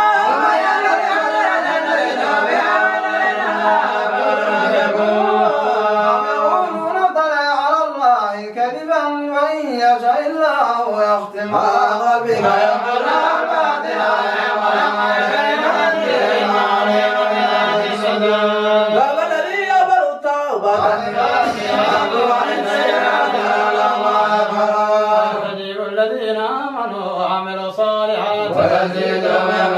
يشاء الله يختم على قلبك باب الذي يقبل التوبة يجيب الذين آمنوا وعملوا الصالحات ويزيدهم من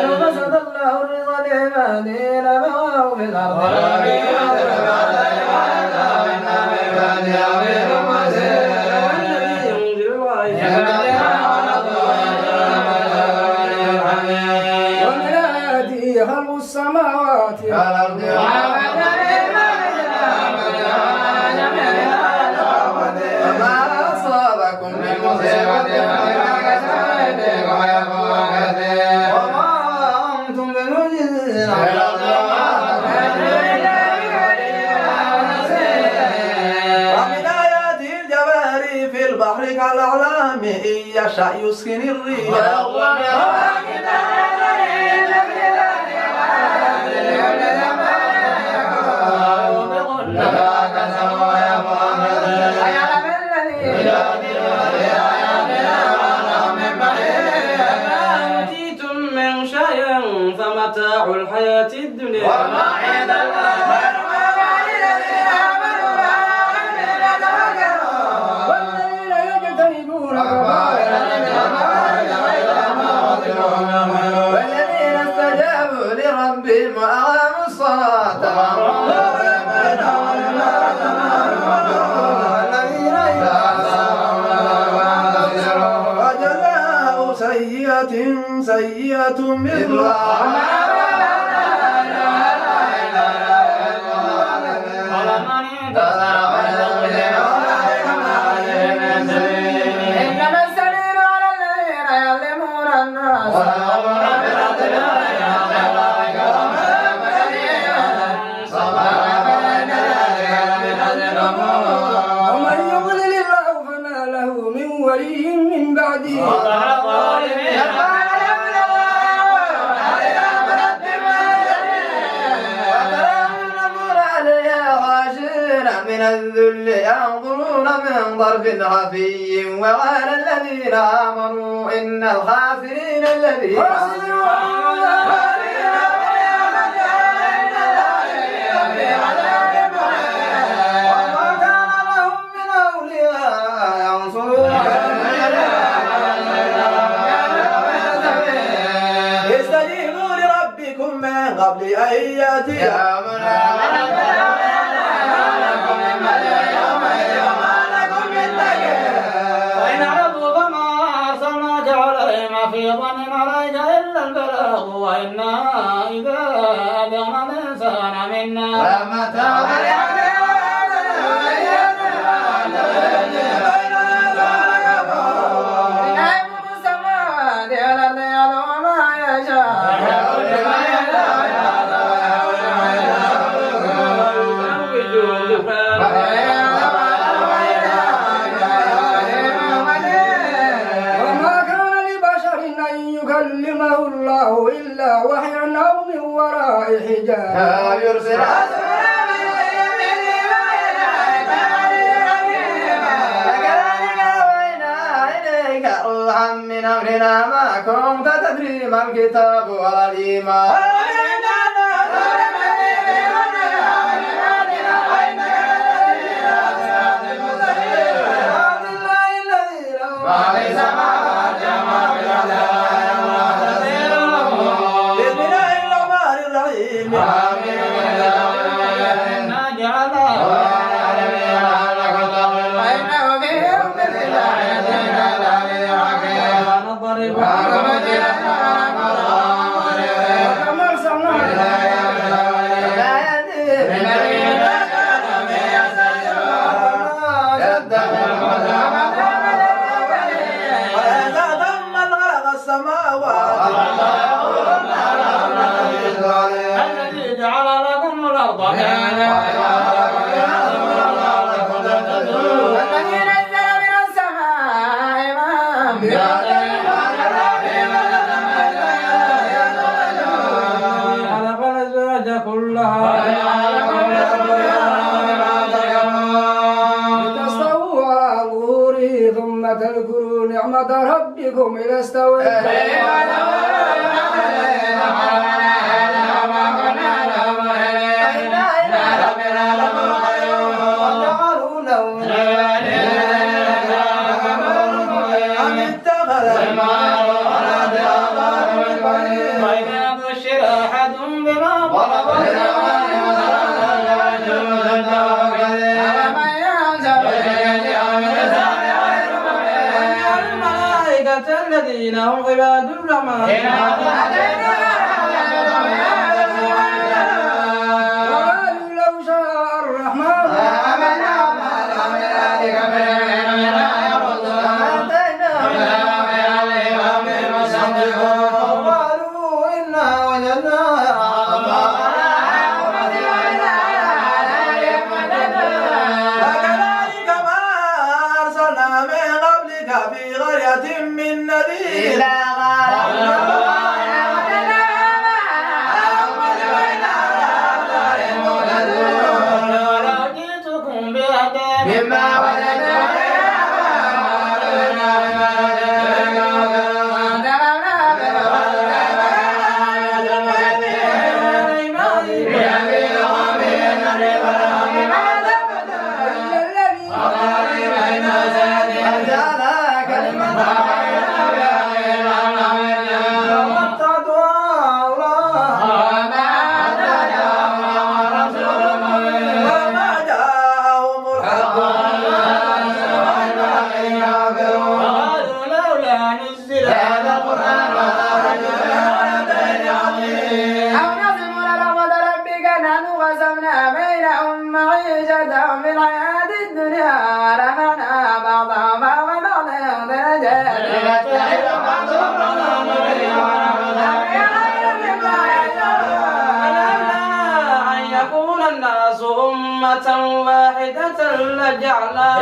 فبسط الله الرزق لعباده لبغوا في الأرض خلق السماوات والأرض وما أصابكم من مصيبة وما أنتم بمعجزين ومن آياته الجواري في البحر كالأعلام إن يشأ يسكن الريح فمتاع الحياة الدنيا وما عند الله والذين يجتنبون والذين استجابوا لربهم وأقاموا الصلاة وجزاء سيئة سيئة مثلها إنما السبيل على الذين يظلمون ولي من بعده من الذل ينظرون من ضرب خفي وقال الذين آمنوا إن الخاسرين الذين استجيبوا لربكم من قبل أن يأتي في ظن عليك إلا البلاغ وإنا إذا أذن الإنسان منا يكلمه الله إلا وحيا أو من وراء حجاب يرسل روحا من أمرنا ما كنت تدري ما الكتاب ولا الإيمان الذي جعل لكم الأرض الذي نزل من السماء خلق الأزواج كلها لتستووا على ظهوره ثم تذكروا نعمة ربكم إذا استويت الذين هم عباد الرحمن وقالوا لو شاء الرحمن قالوا إنا وجدنا وكذلك ما أرسلنا من قبلك في قرية من نذير مما واحدة لجعلنا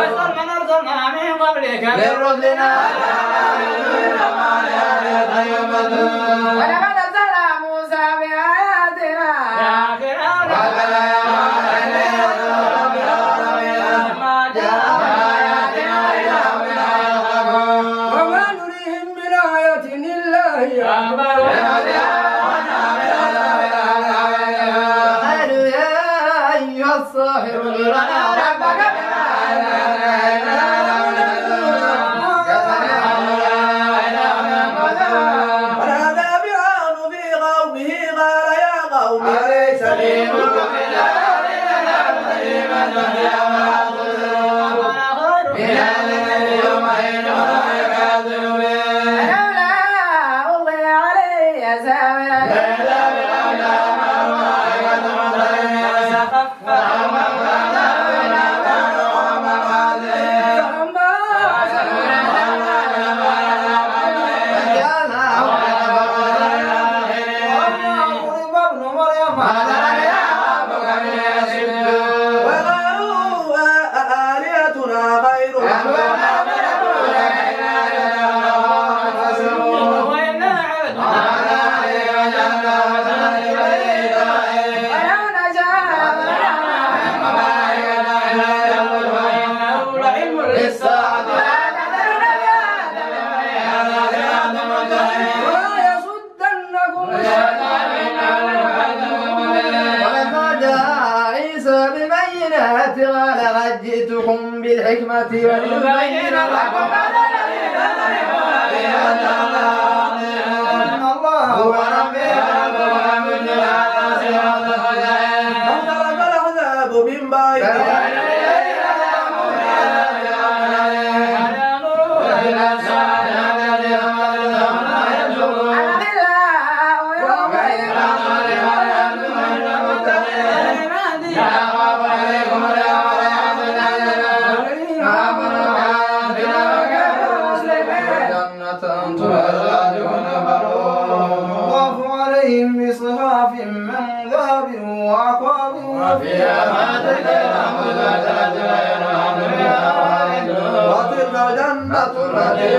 واسأل من أرسلنا من قبلك لرسلنا ولقد أرسلنا موسى بآياتنا يا فرعون وما نريهم من آية إلا هي أكبر قالوا يا أيها الساحر ادع لنا ربك ونادى فرعون في قومه قال يا قوم أليس لي ملك فلولا ألقي علي ساورا وقالوا آلهتنا خير ولو ولا يصدنكم ولما جاء عيسى بالبينات قال قد جئتكم بالحكمة ولنبين لكم هو ربي فانطلق الأحزاب من بينهم الله عليهم بصحاف من ذهب وأكواب وفيها وتلك جنة التي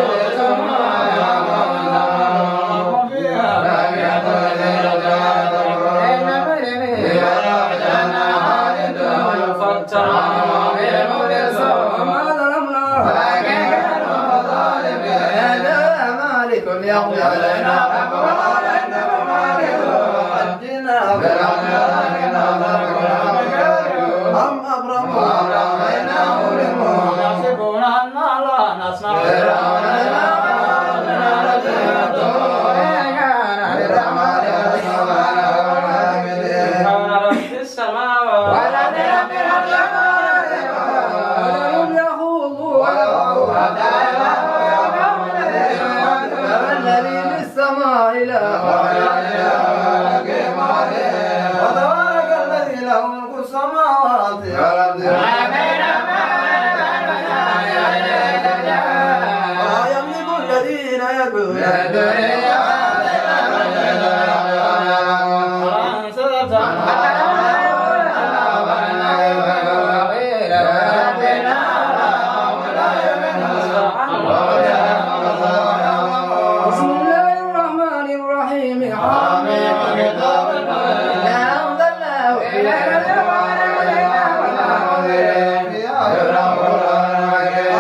وما ظلمناهم يا مالك يقضي علينا وقال إنكم مالكون أدنا أم أبرموا أمرنا ملمون يحسبون أن الله نصنع رب السماوات ولم يخوضوا الذي في السماء إله وتبارك الذي له ملك السماوات والأرض ولا يملك الذين يدعون بسم الله الرحمن الرحيم لا أنزلناه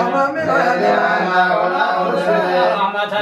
أمر من عندنا رحمة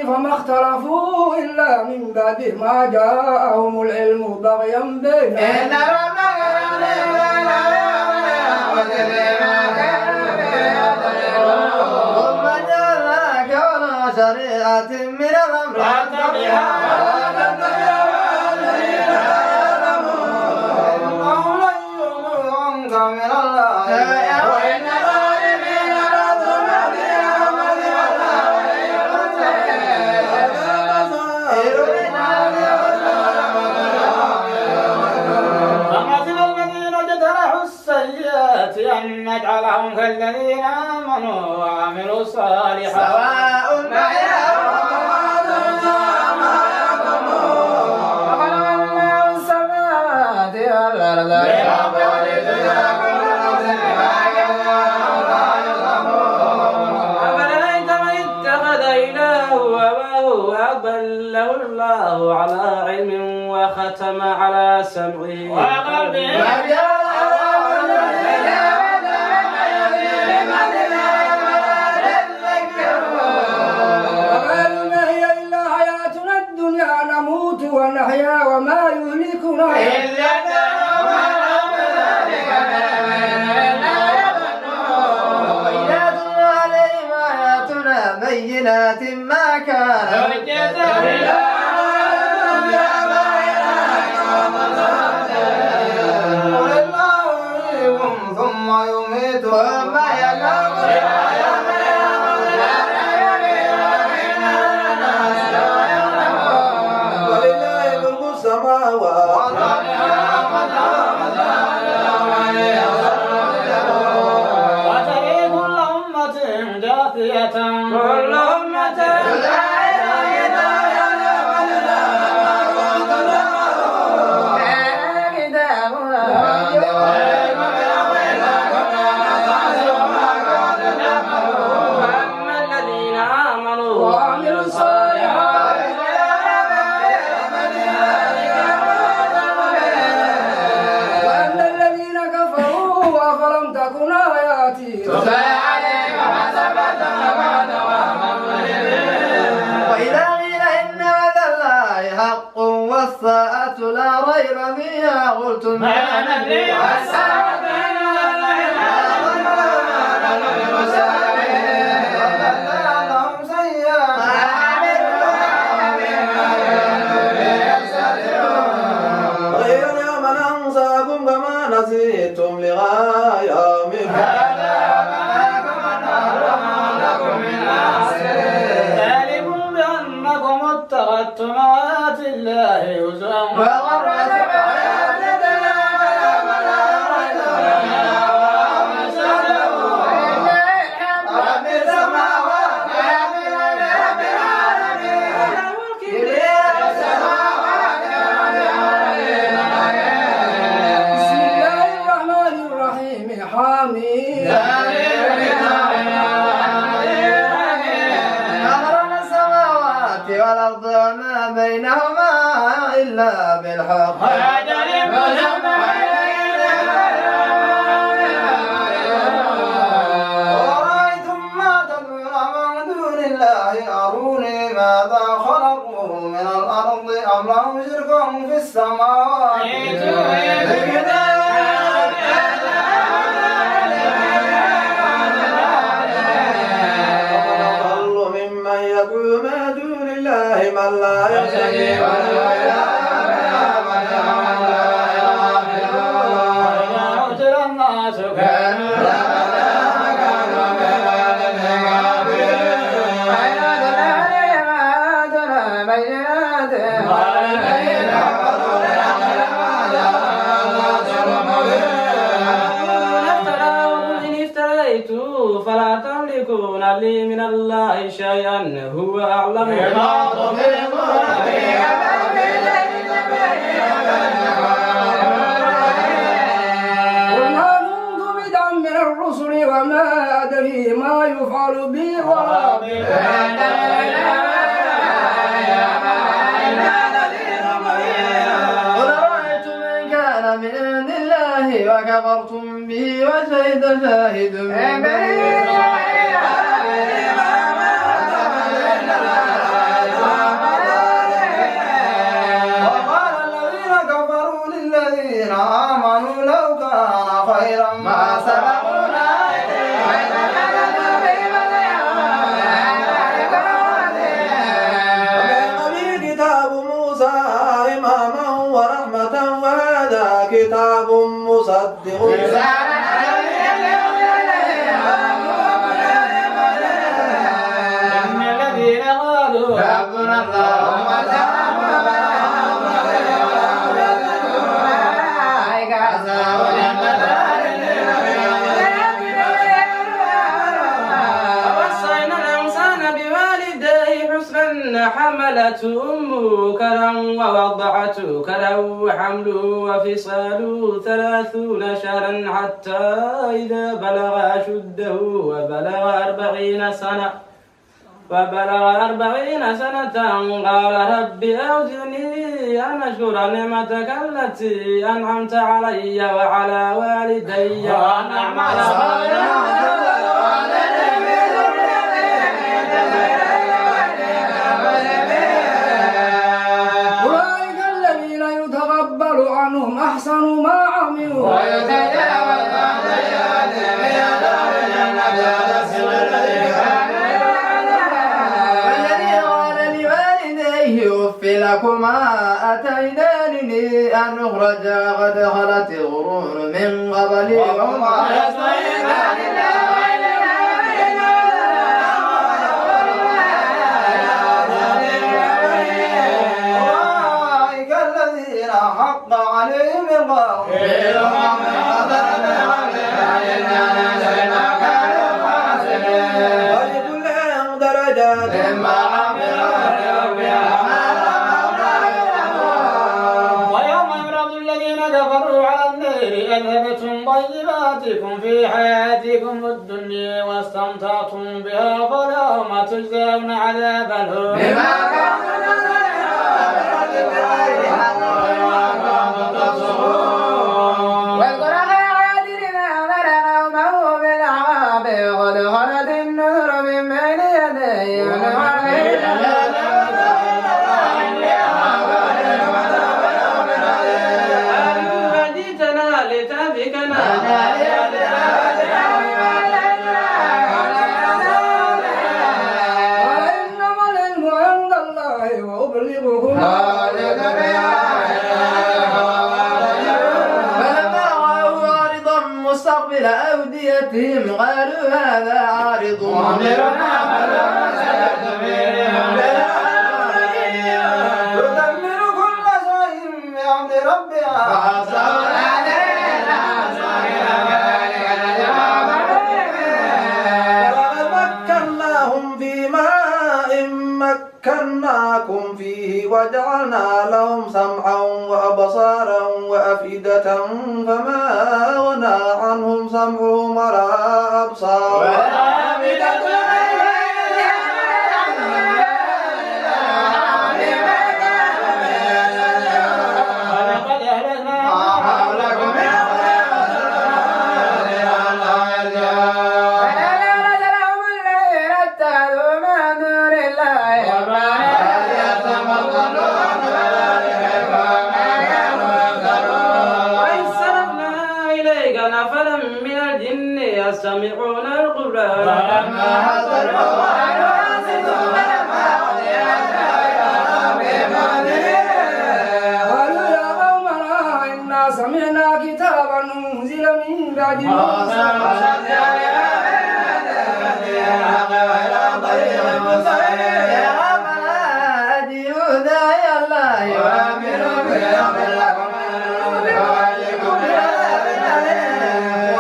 فما اختلفوا إلا من بعد ما جاءهم العلم بغيا بينهم ثم جعلناك على شريعة من الأمر أن نجعلهم كالذين آمنوا وعملوا الصالحات سواء محياهم ومماتهم وخلقنا السماوات والأرض بالحق ولتجزى كل نفس بما كسبت أفرأيت من اتخذ إلهه هواه وأضله الله على علم وختم على سمعه وقلبه ونحيا وما يهلكنا إلا الدهر ذلك وإذا تتلى عليهم آياتنا بينات ما كان حجة ثم يميتكم ثم ولله ملك السماوات وترى كل أمة جاثية كل أمة وأما الذين آمنوا وعملوا الصالحات وأن الذين كفروا أفلم تكن آياتي وإذا قيل إن وعد الله حق والساعة لا ريب فيها قلتم ما ندري ما الساعة لهم سيئات غير اليوم ننساكم كما نسيتم لقاء يومكم ذلكم بأنكم اتخذتم آيات الله هزوا وغرتكم بسم الله الرحمن الرحيم حميد خلقنا السماوات والأرض وما بينهما إلا بالحق ورأيتم ما تدعون من دون الله أروني ماذا خلقوا من الأرض أم لهم شرك في السماوات أضل ممن يدعو من دون الله من لا يستجيب له إلى وإذا الناس كانوا إن افتريت فلا تملكون لي من الله شيئا هو أعلم بما قل ما كنت بدعا من الرسل وما أدري ما يفعل بي ولا بكم قل أرأيتم إن كان من عند الله وكفرتم به وشهد شاهد من بينه وقال الذين كفروا للذين آمنوا لو كان خيرا ما سبقونا وكان به كتاب موسى إماما ورحمة وهذا كتاب مصدق إن الذين قالوا ربنا الله ووصينا الإنسان بوالديه حسنا حملته أمه كرا ووضعته كرا وحمله وفصاله 30 شهرا حتى إذا بلغ أشده وبلغ 40 سنة قال رب أوزعني أن أشكر نعمتك التي أنعمت علي وعلى والدي وأن أعمل صالحا أولئك أحسنوا ما عملوا ويتجاوز عن سيئاتهم يدخل الجنة على سر الذي كان والذي قال لوالديه أف لكما أتيدانني أن أخرج وقد خلت القرون من قبلي وهما يصطيحان أولئك الذين حق عليهم القول ولكل درجات ويوم يعرض الذين كفروا على النار أذهبتم طيباتكم في حياتكم الدنيا واستمتعتم بها فاليوم تجزون عذاب الهون واذكر عاد إذا أمر قومه بالعذاب وقد خلت النور من بين يديه جئتنا لتهلكنا وإنما العلم عند الله وأبلغكم فلما رأوا عارضا مستقبل أوديتهم قالوا هذا عارض ممطرنا تدمر كل شيء بأمر ربها ولقد مكناهم في ماء مكناكم فيه وجعلنا لهم سمعا وأبصارا وأفئدة فما أغنى عنهم سمعهم ولا أبصارهم ولقد أهلكنا فلما نزلهم الذين اتخذوا من دون الله وإذ صرفنا إليك نفرا من الجن يستمعون القرآن قالوا يا قومنا إنا سمعنا كتابا أنزل من بعد موسى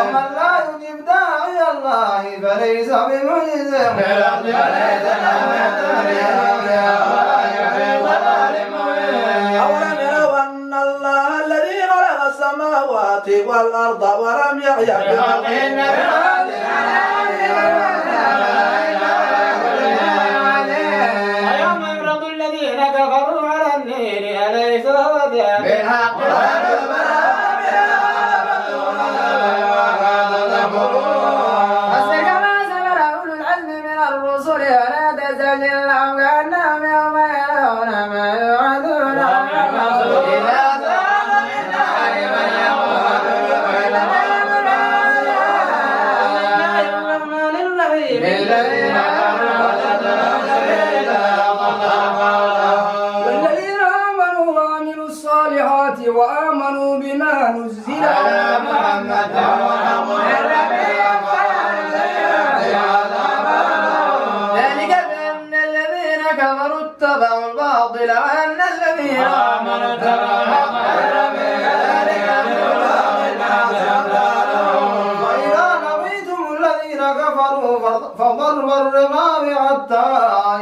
ومن لا يجب داعي الله فليس بمعجز أولم يروا أن الله الذي خلق السماوات والأرض ولم يعي ويوم يعرض الذين كفروا على النار أليس هذا بالحق فاصبر كما صبر أولو العزم من الرسل ولا تستعجل لهم كأنهم يوم يرون ما يوعدون إذا الرحمن الرحيم والذين آمنوا وعملوا الصالحات وآمنوا بما نزل على ذلك بأن الذين كفروا اتبعوا الباطل وأن الذين آمنوا اتبعوا الحق وإذا لقيتم الذين كفروا فضرب الرقاب حتى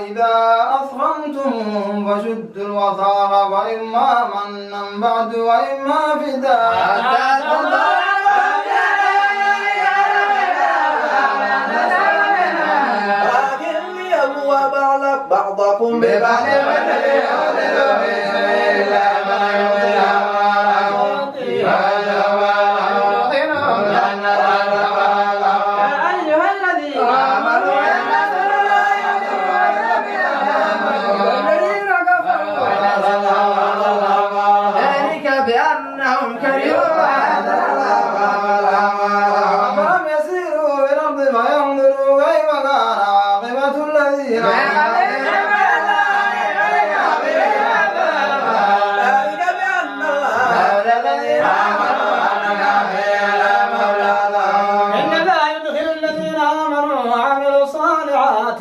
إذا أثخنتموهم فشدوا الوثاق وإما منا بعد وإما فداء حتى لكن ليبلو بعضكم ببعض أيها الذين والذين كفروا ذلك بأنهم كرهوا أفلم يسيروا في الأرض فينظروا كيف كان عاقبة الذين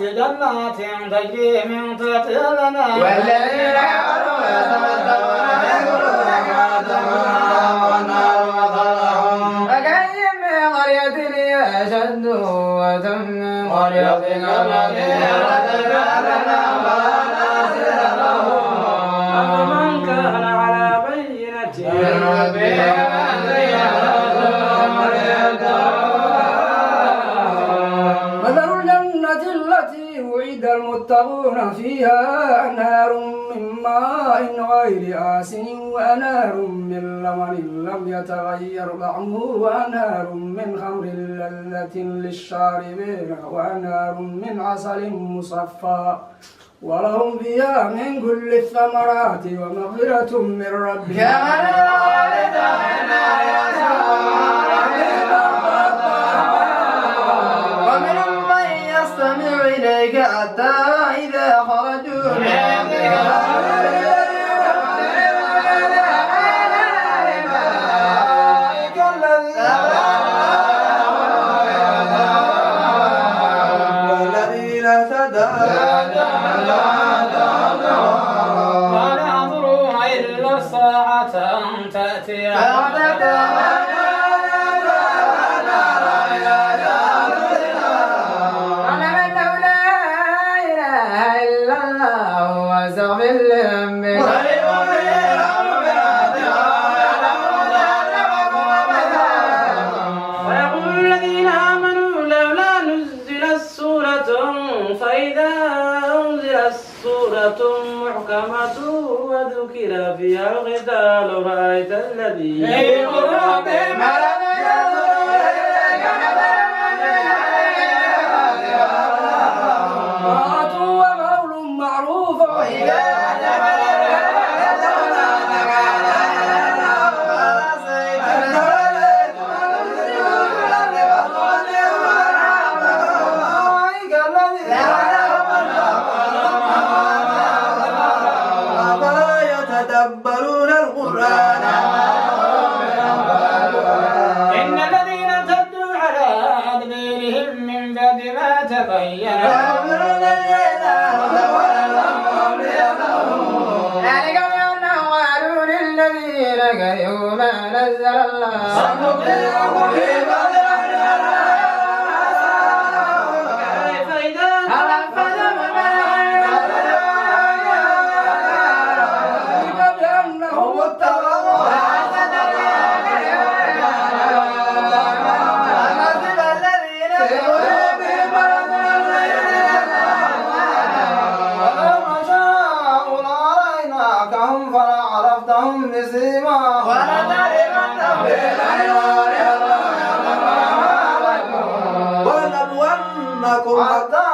جنات تجري من تحتها الأنهار والذين كفروا يتمتعون والنار مثواهم فكأي من قرية هي أشد قوة من قريتك التي أهلكناها فلا ناصر لهم أفمن كان على بينة من ربه من زين مثل الجنة التي وعد المتقون فيها أنهار من ماء غير آسن وأنهار من لبن لم يتغير طعمه وأنهار من خمر لذة للشاربين وأنهار من عسل مصفى ولهم فيها من كل الثمرات ومغفرة من ربهم كمن خالد في النار ومنهم من يستمع إليك حتى إذا خرجوا من والذين اهتدوا ولا ينظرون إلا الساعة أن تأتي ويقول الذين آمنوا لولا نزلت سورة فإذا أنزلت سورة محكمة وذكر فيها القتال رأيت الذين في قلوبهم طاعة وقول معروف أفلا يتدبرون القرآن إن الذين ارتدوا على أدبارهم من بعد ما تبين ذلك بأنهم قالوا للذين كرهوا ما نزل الله كيف إذا بأنهم ولو شاءوا لأريناكهم فلعرفتهم بسيماهم ولنبلونكم حتى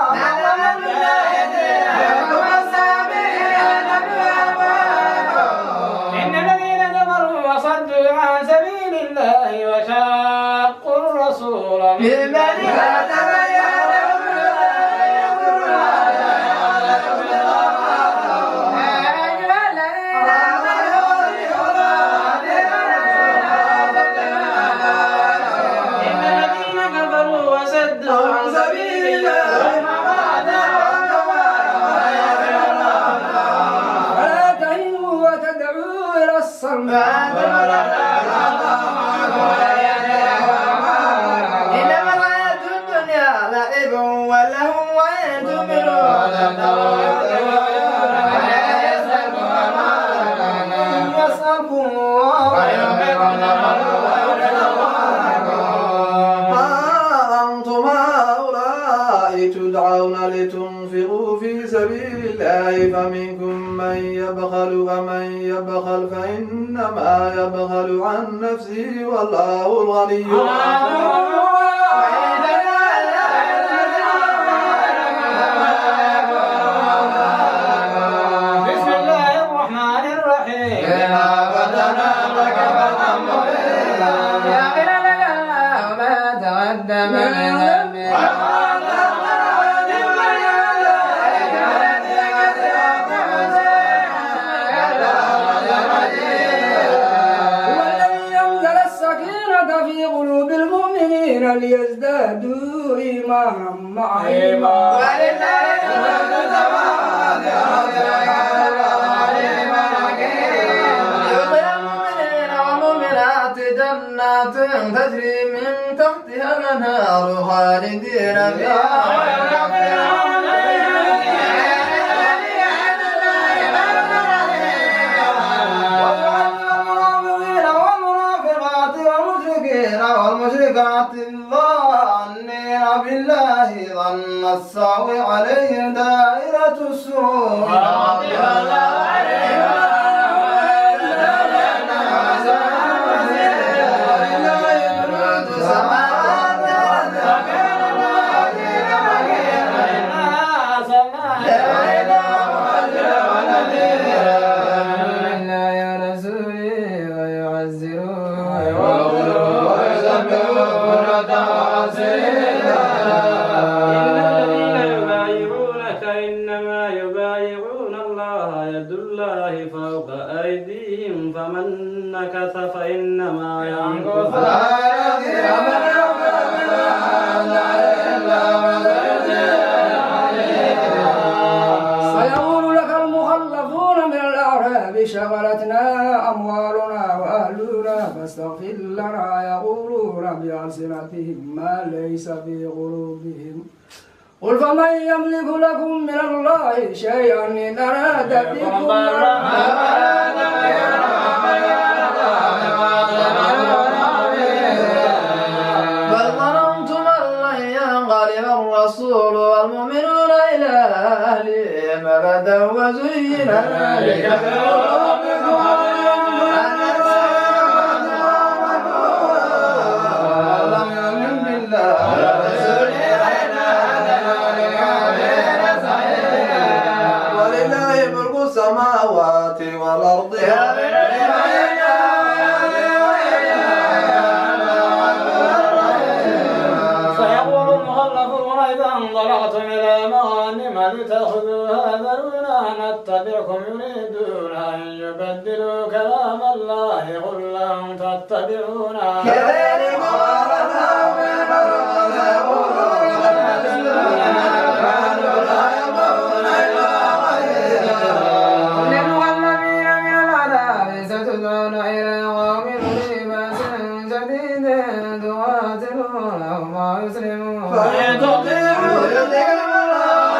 إن الذين كفروا وصدوا عن سبيل الله وشاقوا الرسول من بعد ما تبين إن الذين كفروا وصدوا عن سبيل الله فلا تهنوا وتدعوا إلى الصلاة إنما الحياة الدنيا لعب ولهو وإن تؤمنوا يسألكم ها أنتم هؤلاء تدعون لتنفقوا في سبيل الله فمنكم من يبخل ومن يبخل فإنما يبخل عن نفسه والله الغني بسم الله الرحمن الرحيم إنا فتحنا لك فتحا ليزدادوا إيمانا مع إيمان جنات تجري من تحتها الأنهار خالدين فيها والمشركات الظانين بالله ظن السوء عليه دائرة السوء فمن نكث فإنما ينكث سيقول لك المخلفون من الأعراب شغلتنا أموالنا وأهلنا فاستغفر لنا يقولون بألسنتهم ما ليس في قلوبهم قل فمن يملك لكم من الله شيئا إن أراد بكم بل ظننتم أن لن ينقلب الرسول والمؤمنون إلى أهلهم أبدا وزين ذلك في قلوبكم لم يؤمن بالله ولله ملك السماوات والأرض انطلقتم إلى مغانم لتأخذوها ذرونا نتبعكم يريدون أن يبدلوا كلام الله قل لن تتبعونا كذلك قالنا من للمغلبين من العذاب ستدعون إلى قوم ذي بأس شديد تقاتلونهم ويسلمون فإن تطيعوا يؤتكم الله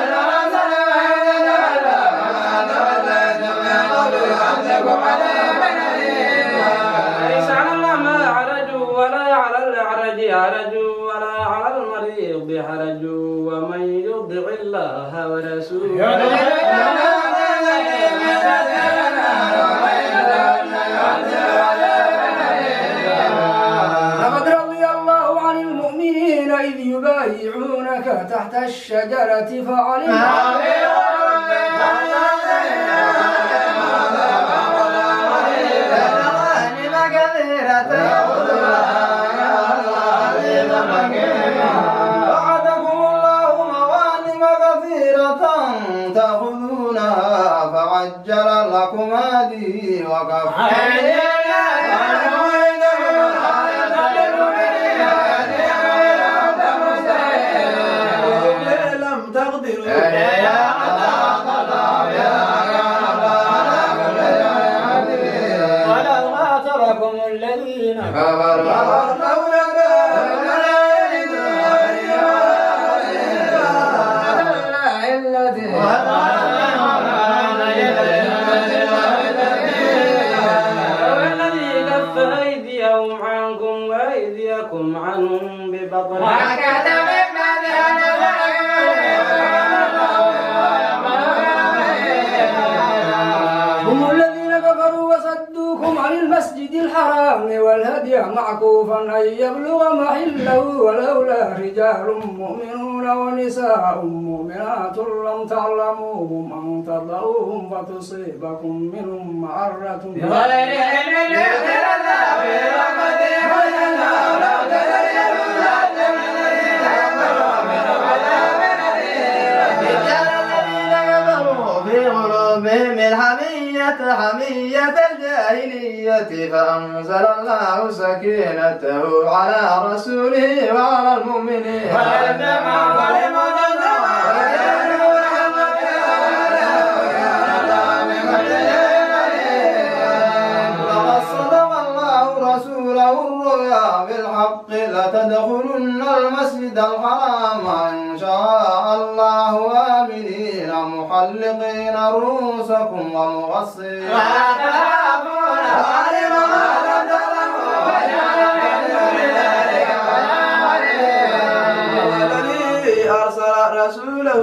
ليس على الأعمى حرج ولا على الأعرج حرج ولا على المريض حرج ومن يطع الله ورسوله لقد رضي الله عن المؤمنين إذ يبايعونك تحت الشجرة فعلم وعدكم الله مغانم كثيرة تأخذونها فعجل لكم هذه وكف لم تقدروا ولو قاتلكم الذين كفروا والذي كف أيديهم عنكم وأيديكم عنهم ببطن هم الذين كفروا وصدوكم عن المسجد الحرام والهدي معكوفا أن يبلغ محله ولولا رجال مؤمنون ونساء مؤمنات لم تعلموهم أن تضعوهم فتصيبكم منهم معرة بغير علم يؤتي الله برحمته من يشاء ولو تزينوا مات حمية الجاهلية فأنزل الله سكينته على رسوله وعلى المؤمنين بالحق لتدخلن المسجد الحرام إن شاء الله آمنين محلقين رؤوسكم ومقصرين لا تخافون ظالما ولا تظلمون الذي أرسل رسوله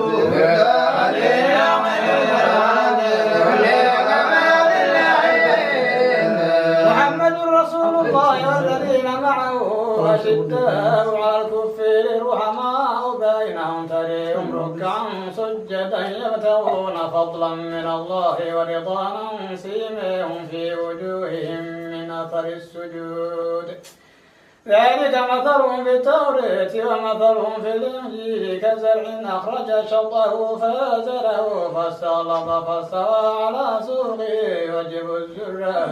محمد رسول الله والذين معه أشداء على الكفار رحماء بينهم تريهم ركعا سجدا يبتغون فضلا من الله ورضوانا سيماهم في وجوههم من أثر السجود ذلك مثلهم في التوراة ومثلهم في الإنجيل كزرع أخرج شطه فآزره فاستغلظ فاستوى على سوقه يعجب الزراع